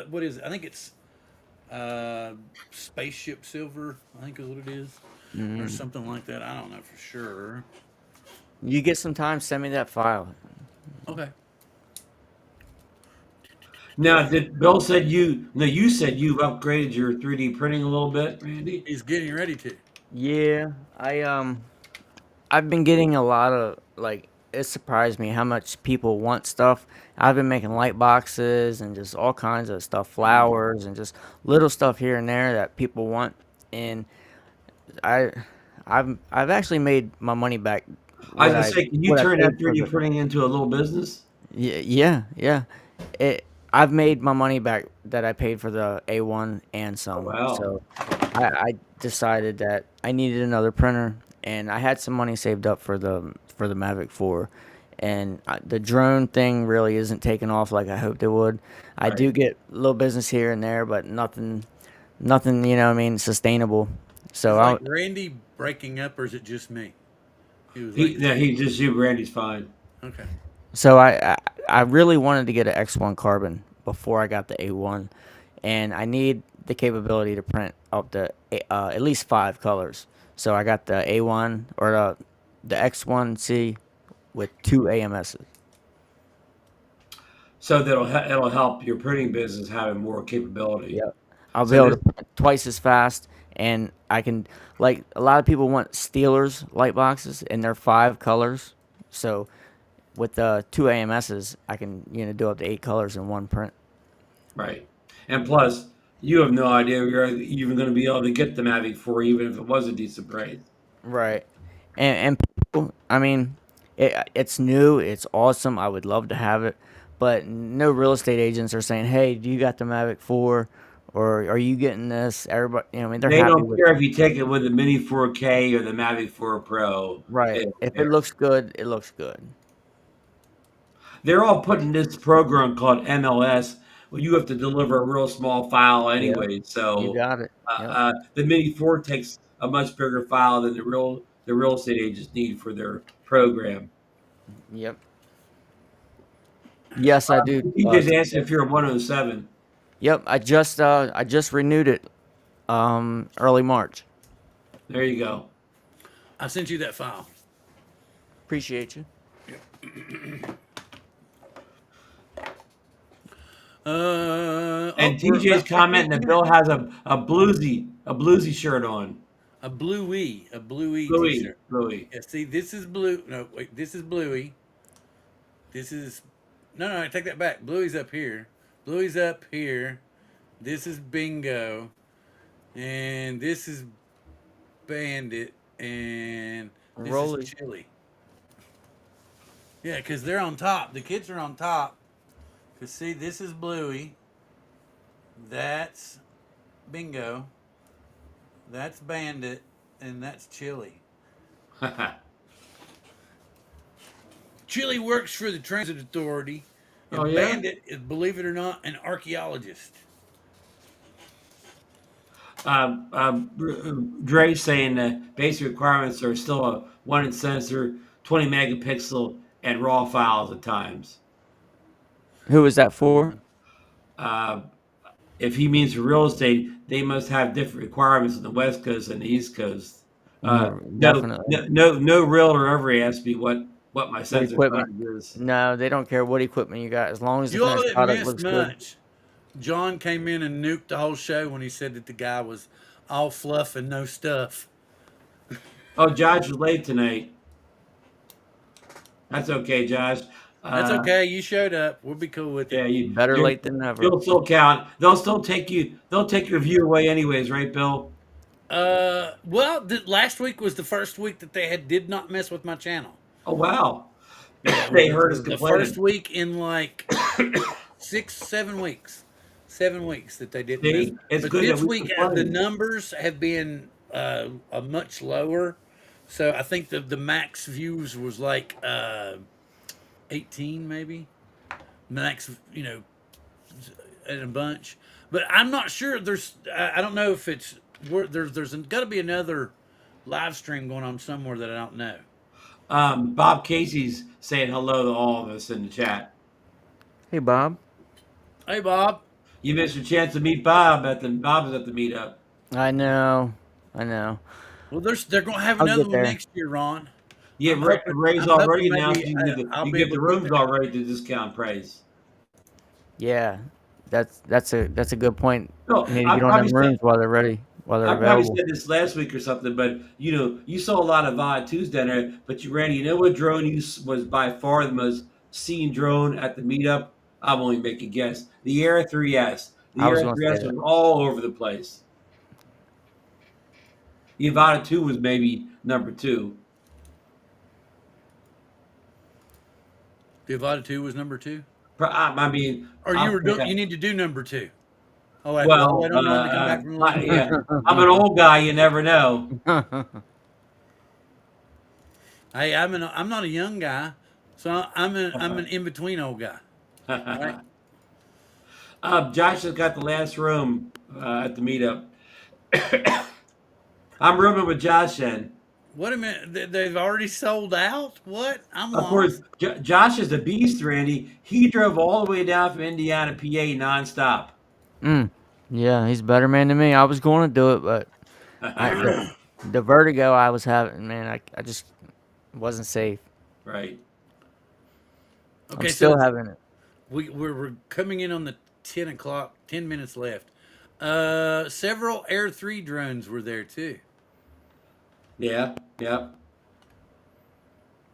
what is it? I think it's spaceship silver. I think is what it is, or something like that. I don't know for sure. You get some time, send me that file. Okay. Now, did Bill said you? No, you said you've upgraded your 3D printing a little bit, Randy. He's getting ready to. Yeah, I've been getting a lot of like it surprised me how much people want stuff. I've been making light boxes and just all kinds of stuff, flowers and just little stuff here and there that people want. And I I've actually made my money back I was gonna say, can you what I turn that paid for 3D the printing into a little business? yeah. I've made my money back that I paid for the A1 and Oh some. wow! So I decided that I needed another printer, and I had some money saved up for the Mavic 4, and the drone thing really isn't taking off like I hoped it would. I Right. do get a little business here and there, but nothing, you know what I mean, sustainable. Is So it I like Randy breaking up, or is it just me? He was like, He just you. Randy's fine. okay. so I really wanted to get an X1 carbon before I got the A1, and I need the capability to print up to at least 5 colors. So I got the A1 or the X1C with 2 AMSs. So it'll help your printing business having more capability. Yep. I'll be So able this to print twice as fast, and I can like a lot of people want Steelers light boxes, and they're 5 colors. So with the 2 AMSs, I can do up to 8 colors in one print. right, and plus you have no idea if you're even going to be able to get the Mavic 4, even if it was a decent price. Right. And people, I mean, it's new, it's awesome. I would love to have it, but no real estate agents are saying, "Hey, do you got the Mavic 4 or are you getting this?" Everybody, I mean, they're They happy don't with care if you take it with the Mini 4K or the Mavic 4 Pro. They right. don't If it care. looks good, it looks good. They're all putting this program called MLS, where you have to deliver a real small file Yep. anyway. You So got it. Yep. the Mini 4 takes a much bigger file than the real estate agents need for their program. Yep. Yes, I do. He just asked if you're a 107. Yep, I just renewed it early March. There you go. I sent you that file. Appreciate you. And We're TJ's about 15 commenting that Bill minutes. has a bluesy shirt on. A bluey Bluey, t-shirt. bluey. Yeah, see, this is blue. No, wait, this is bluey. This is no, I take that back. Bluey's up here. Bluey's up here. This is bingo, and this is bandit, and this is Rolly. chili. Yeah, because they're on top. The kids are on top. Because see, this is bluey. That's bingo. That's bandit, and that's chili. Chili works for the Transit Authority, Oh and yeah. Bandit is, believe it or not, an archaeologist. Dre's saying that basic requirements are still a 1 inch sensor, 20 megapixel, and raw files at times. Who is that for? Uh, if he means for real estate, they must have different requirements on the West Coast and the East Coast. No, Definitely. no realtor ever asked me what my What sensor equipment? size is. No, they don't care what equipment you got as long as the You all finished didn't product miss looks good. much. John came in and nuked the whole show when he said that the guy was all fluff and no stuff. Oh, Josh was late tonight. That's okay, Josh. That's Uh, okay. You showed up. We'll be cool with yeah, it. Better late than never. you'll still count. They'll still take you. They'll take your view away anyways, right, Bill? Well, last week was the first week that they did not mess with my channel. Oh wow, Yeah, they it heard us was the first complaining. week in like 7 weeks. 7 weeks that they didn't mess. See, it's But good that this we week, the complain. numbers have been a much lower. So I think the max views was like 18 maybe. Max, in a bunch. But I'm not sure. I don't know if it's there's got to be another live stream going on somewhere that I don't know. Bob Casey's saying hello to all of us in the chat. Hey, Bob. Hey Bob. You missed your chance to meet Bob Bob's at the meetup. I know. I know. Well, they're going to have I'll another get one there. next year, Ron. Yeah, Ray's I'm hoping already announced maybe you can get I'll you be get able the to be rooms there. already to discount price. Yeah, that's a good point. No, You need to get on them rooms while they're ready, while they're I probably available. said this last week or something, but you saw a lot of VOD twos down there. But Randy, you know what drone was by far the most seen drone at the meetup? I'm only making a guess. The Air 3S. The I was Air gonna say 3S that. was all over the place. The Avata 2 was maybe number two. The Avata 2 was number 2. I mean, Or I'll take you that. need to do number 2. Oh, wait, well, I'll Well, wait on Ron to come back from lunch break. yeah, I'm an old guy. You never know. Hey, I'm not a young guy, so I'm an in between old guy. Right? Josh has got the last room at the meetup. I'm rooming with Josh in. What a minute! They've already sold out. What? I'm Of course, lost. Josh is a beast, Randy. He drove all the way down from Indiana, PA, nonstop. Yeah, he's a better man than me. I was going to do it, but the vertigo I was having, man, I just wasn't safe. Right. I'm Okay, still so having it. we're coming in on the 10 o'clock. 10 minutes left. Several Air 3 drones were there too. Yeah. Yeah.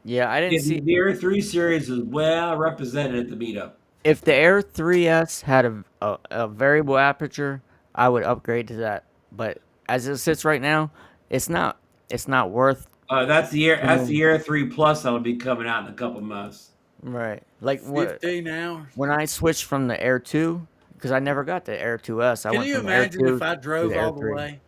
Yeah, I didn't Yeah, see the Air 3 series is well represented at the meetup. if the Air 3S had a variable aperture, I would upgrade to that. But as it sits right now, it's not. it's not worth That's the Air. That's doing. the Air 3 Plus that'll be coming out in a couple months. Right. Like what 15 hours. when I switched from the Air 2, because I never got the Air 2S. I Can went you from Air imagine 2 if I to drove the Air all the 3. way?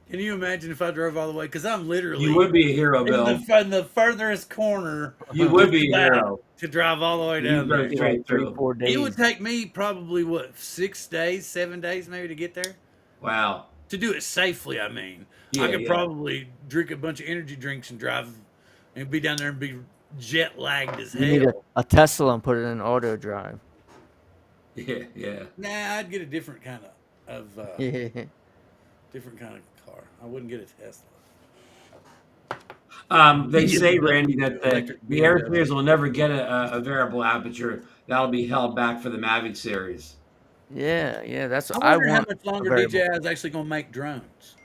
Can you imagine if I drove all the way? Because I'm You literally would be a hero, in Bill. the furthest corner, You would just be a about, hero. to drive all the way You down drove there. Be like straight three, through. 4 It would days. take me probably what 6 days, 7 days maybe to get there. Wow. To do it safely, I mean, I Yeah, could yeah, probably drink a bunch of energy drinks and drive, and be down there and be jet lagged as You need hell. a Tesla and put it in auto drive. yeah, yeah. Nah, I'd get a different kind of Yeah. different kind of car. I wouldn't get a Tesla. They Get say, an Randy, that electric the Air BMW. series will never get a variable aperture. That'll be held back for the Mavic series. Yeah, yeah. That's I what I wonder how want much a longer variable. DJI is actually going to make drones.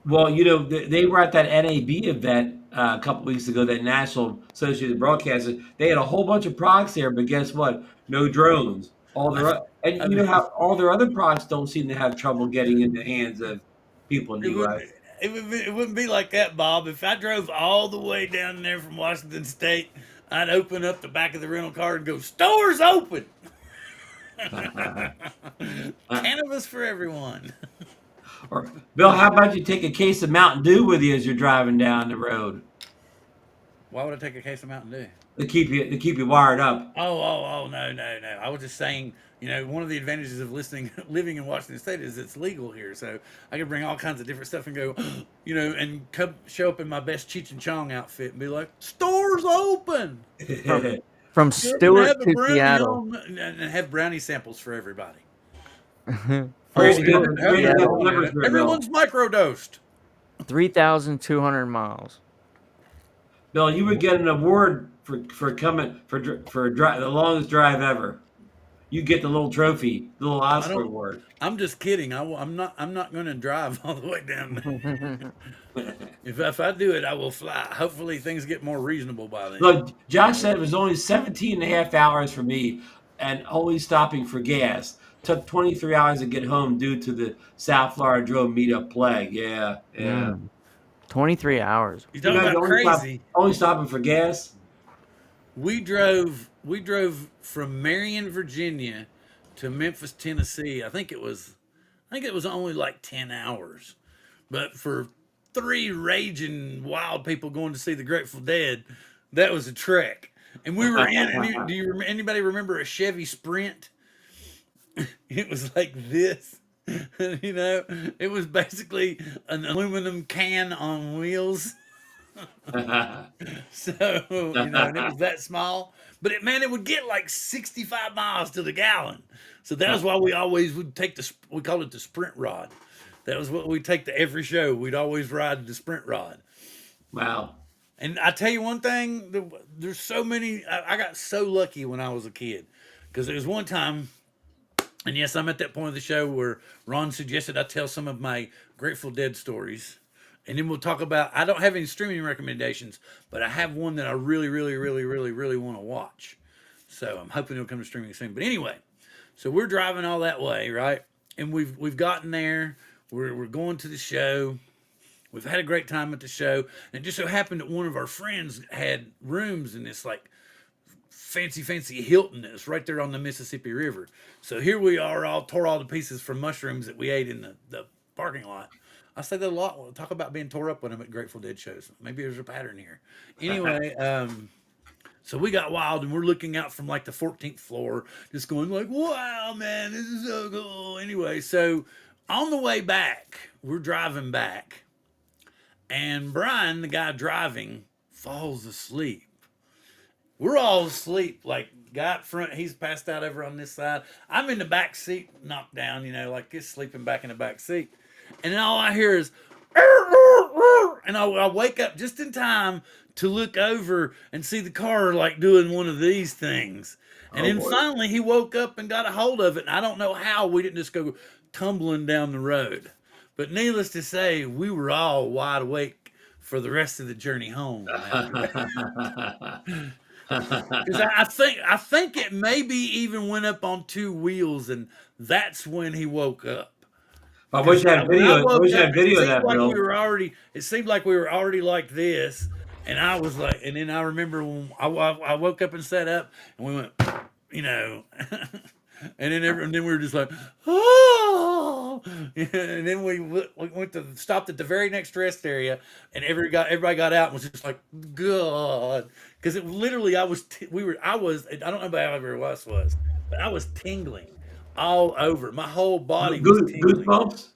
Well, you know, they were at that NAB event a couple weeks ago, that National Associated Broadcasters. They had a whole bunch of products there, but guess what? No drones. All their I and you mean, know how all their other products don't seem to have trouble getting in the hands of people in the it wouldn't. U.S. It wouldn't be like that, Bob. If I drove all the way down there from Washington State, I'd open up the back of the rental car and go, "Stores open, cannabis for everyone." Or Bill, how about you take a case of Mountain Dew with you as you're driving down the road Why would I take a case of Mountain Dew? to keep you wired up? Oh, no, no, no. I was just saying, one of the advantages of living in Washington State is it's legal here. So I could bring all kinds of different stuff and go, and come show up in my best Cheech and Chong outfit and be like, "Stores open. From Come and Stewart have a to brownie Seattle. on," and have brownie samples for everybody. From Randy Have Stewart got, it, to have Randy it got Seattle. on there. numbers there, Bill. Everyone's microdosed. 3,200 miles. Bill, you would get an award for coming the longest drive ever. You get the little trophy, the little I Oscar don't. award. I'm just kidding. I'm not. I'm not going to drive all the way down there. If I do it, I will fly. Hopefully, things get more reasonable by then. Look, Josh said it was only 17 and a half hours for me and only stopping for gas. Took 23 hours to get home due to the South Florida drone meetup plague. Yeah, yeah. 23 hours. You You talk guys about crazy. only stopping for gas? We drove from Marion, Virginia, to Memphis, Tennessee. I think it was only like 10 hours, but for three raging wild people going to see the Grateful Dead, that was a trek. And we were in. Anybody remember a Chevy Sprint? It was like this. It was basically an aluminum can on wheels. So, and it was that small. But it would get like 65 miles to the gallon. So that was why we always would take we called it the sprint rod. That was what we'd take to every show. We'd always ride the sprint rod. Wow. And I tell you one thing, there's so many. I got so lucky when I was a kid, because there was one time, and yes, I'm at that point of the show where Ron suggested I tell some of my Grateful Dead stories, and then we'll talk about. I don't have any streaming recommendations, but I have one that I really, really, really, really, really want to watch. So I'm hoping it'll come to streaming soon. But anyway, so we're driving all that way, right? And we've gotten there. We're going to the show. We've had a great time at the show. And it just so happened that one of our friends had rooms in this like fancy Hilton that's right there on the Mississippi River. So here we are, all tore all to pieces from mushrooms that we ate in the parking lot. I say that a lot. We'll talk about being tore up when I'm at Grateful Dead shows. Maybe there's a pattern here. Anyway, so we got wild, and we're looking out from like the 14th floor, just going like, "Wow, man, this is so cool." Anyway, so on the way back, we're driving back, and Brian, the guy driving, falls asleep. We're all asleep, like guy up front, he's passed out over on this side. I'm in the back seat, knocked down, like he's sleeping back in the back seat. And then all I hear is, and I wake up just in time to look over and see the car like doing one of these things. And then finally he woke up and got a hold of it. And I don't know how we didn't just go tumbling down the road. But needless to say, we were all wide awake for the rest of the journey home. Because I think it maybe even went up on two wheels, and that's when he woke up. I wish Because I had when I video. I woke wish I up, had video of that, Bill. it seemed like we were already like this, and I was like, and then I remember when I woke up and sat up, and we went, you know, and then we were just like, oh, and then we went to stopped at the very next rest area, and everybody got out and was just like, God, because it literally I was I don't know about how everyone else was, but I was tingling all over. My whole body was tingling. Goosebumps.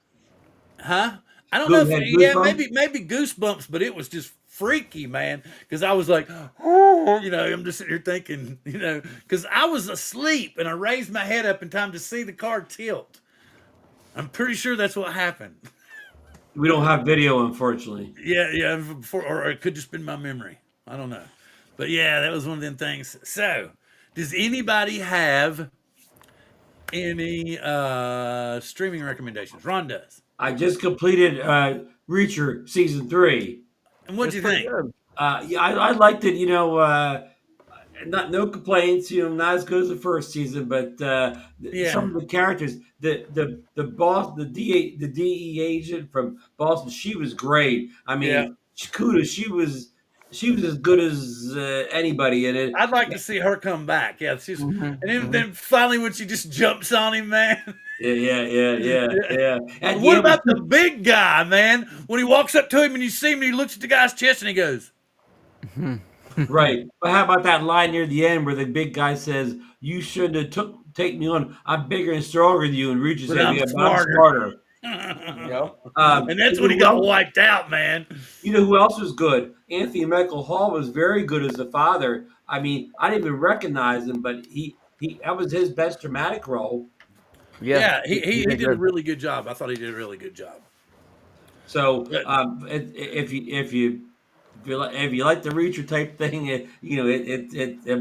Huh? I don't know if Had yeah, goosebumps. maybe goosebumps, but it was just freaky, man. Because I was like, oh, I'm just sitting here thinking, because I was asleep and I raised my head up in time to see the car tilt. I'm pretty sure that's what happened. We don't have video, unfortunately. Yeah, or it could just been my memory. I don't know, but yeah, that was one of them things. So, does anybody have any streaming recommendations? Ron does. I just completed Reacher season 3. And what'd It's you pretty think? good. Yeah, I liked it. Not no complaints. Not as good as the first season, but Yeah, some of the characters, the boss, the DE agent from Boston, she was great. I yeah. mean, kudos. She was as good as anybody in it. I'd like to see her come back. Yeah, Hmm. and then, Hmm. then finally when she just jumps on him, man. Yeah, yeah, yeah, yeah, Yeah. yeah. At the What end, about the big guy, man? When he walks up to him and you see him, and he looks at the guy's chest and he goes, right. But how about that line near the end where the big guy says, "You shouldn't have take me on. I'm bigger and stronger than you." And Reacher "But says, I'm "Yeah, but I'm smarter." smarter." Yep. And that's You when know he who got else? wiped out, man. You know who else was good? Anthony Michael Hall was very good as the father. I mean, I didn't even recognize him, but he that was his best dramatic role. Yeah, Yeah, he, he he he did did a good. really good job. I thought he did a really good job. So But if you like the Reacher type thing, it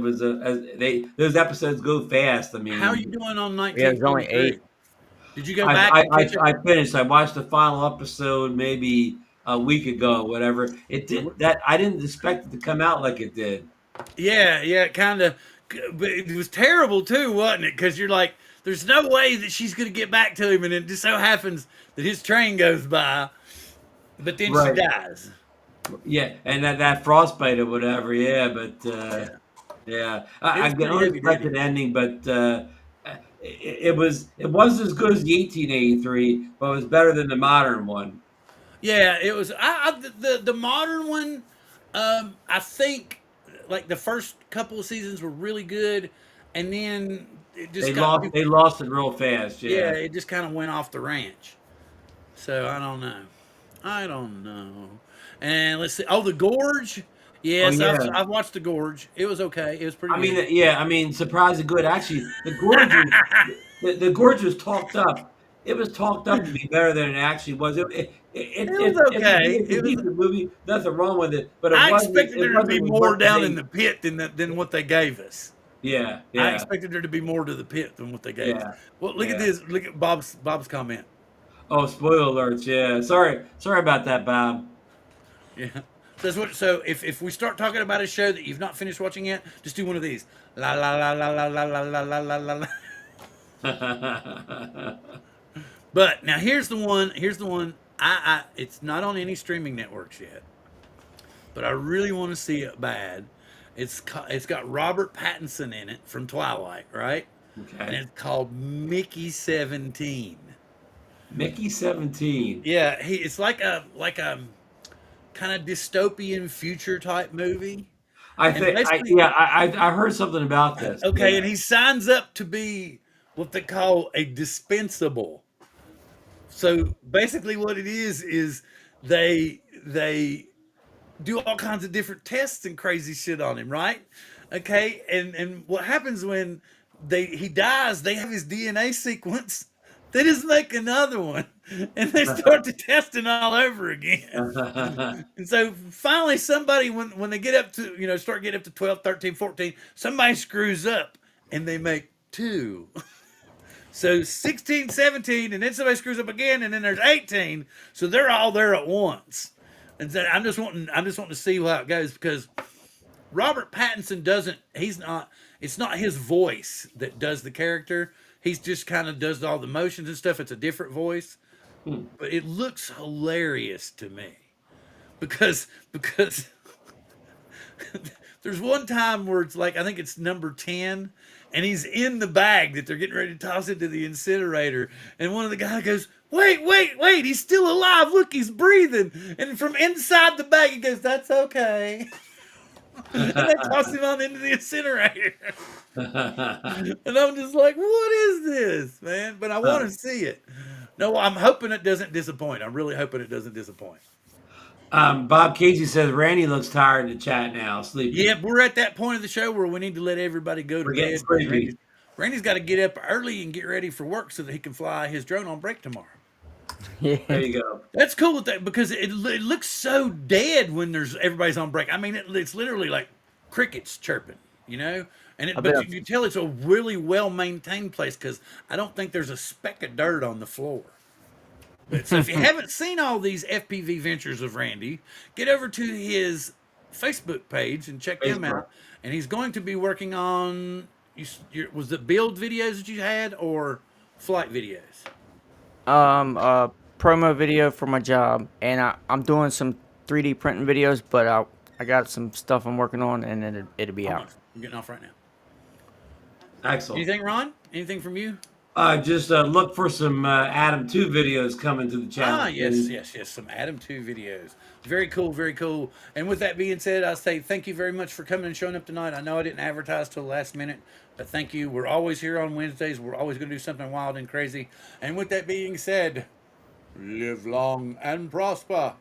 was they those episodes go fast. I how are mean, you doing on Yeah, there's only 8. 1923? Did you go I back I and I, catch up? I finished. I watched the final episode maybe a week ago, whatever. It did that. I didn't expect it to come out like it did. Yeah, kind of. But it was terrible too, wasn't it? Because you're like, there's no way that she's going to get back to him, and it just so happens that his train goes by, but then she Right. dies. Yeah, and that frostbite or whatever. Yeah, but Yeah, yeah, it I was get pretty heavy unexpected duty. ending, but it wasn't as good as the 1883, but it was better than the modern one. Yeah, it was. The modern one, I think, like the first couple of seasons were really good, and then it just got too. They lost it real fast. Yeah, Yeah. it just kind of went off the ranch. So I don't know. I don't know. And let's see. Oh, the Gorge. Oh Yes, yeah. I've watched the Gorge. It was okay. It was pretty I mean, good. yeah. I mean, surprisingly good. Actually, the gorge was talked up. It was talked up to be better than it actually was. It was okay. It's a It was. decent movie. Nothing wrong with it, but I expected it there to be wasn't more what down in they. the pit than what they gave us. Yeah, I yeah, expected there to be more to the pit than what they gave us. yeah, Well, look at yeah. this. Look at Bob's comment. Oh, spoiler alerts. Yeah, sorry about that, Bob. Yeah. So if we start talking about a show that you've not finished watching yet, just do one of these. La la la la la la la la la la la. La. But now here's the one. Here's the one. It's not on any streaming networks yet, but I really want to see it bad. It's got Robert Pattinson in it from Twilight, right? And Okay, it's called Mickey 17. Mickey 17. Yeah, it's like a kind of dystopian future type movie. I And think basically, I heard something about this. okay, and Yeah, he signs up to be what they call a dispensable. So basically, what it is they do all kinds of different tests and crazy shit on him, right? Okay, and what happens when he dies? They have his DNA sequence. They just make another one, and they start the testing all over again. And so finally, somebody, when they get up to, start getting up to 12, 13, 14, somebody screws up and they make two. So 16, 17, and then somebody screws up again, and then there's 18. So they're all there at once. And so I'm just wanting to see how it goes, because Robert Pattinson it's not his voice that does the character. He's just kind of does all the motions and stuff. It's a different voice. Hmm. but it looks hilarious to me because there's one time where it's like I think it's number 10 and he's in the bag that they're getting ready to toss into the incinerator and one of the guys goes, wait, he's still alive, look, he's breathing, and from inside the bag he goes, that's okay. And they toss him on into the incinerator. And I'm just like, what is this, man? But I want to see it. No, I'm hoping it doesn't disappoint. I'm really hoping it doesn't disappoint. Bob Casey says Randy looks tired in the chat now, Yeah, sleepy. we're at that point of the show where we need to let everybody go to We're getting bed because sleepy. Randy's got to get up early and get ready for work so that he can fly his drone on break tomorrow. Yeah. There you go. That's cool with that because it looks so dead when there's everybody's on break. I mean, it's literally like crickets chirping, you know. And I but bet. you tell it's a really well maintained place because I don't think there's a speck of dirt on the floor. But so if you haven't seen all these FPV ventures of Randy, get over to his Facebook page and check him Facebook. out. And he's going to be working on was it build videos that you had or flight videos? Promo video for my job, and I'm doing some 3D printing videos, but I got some stuff I'm working on, and then it'll be Hold out. on, I'm getting off right now. Excellent. Anything, Ron? Anything from you? Just look for some Adam 2 videos coming to the channel. Ah, yes. Some Adam 2 videos. Very cool, very cool. And with that being said, I say thank you very much for coming and showing up tonight. I know I didn't advertise till the last minute, but thank you. We're always here on Wednesdays. We're always going to do something wild and crazy. And with that being said, live long and prosper.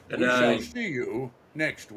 Good We shall night. see you next week.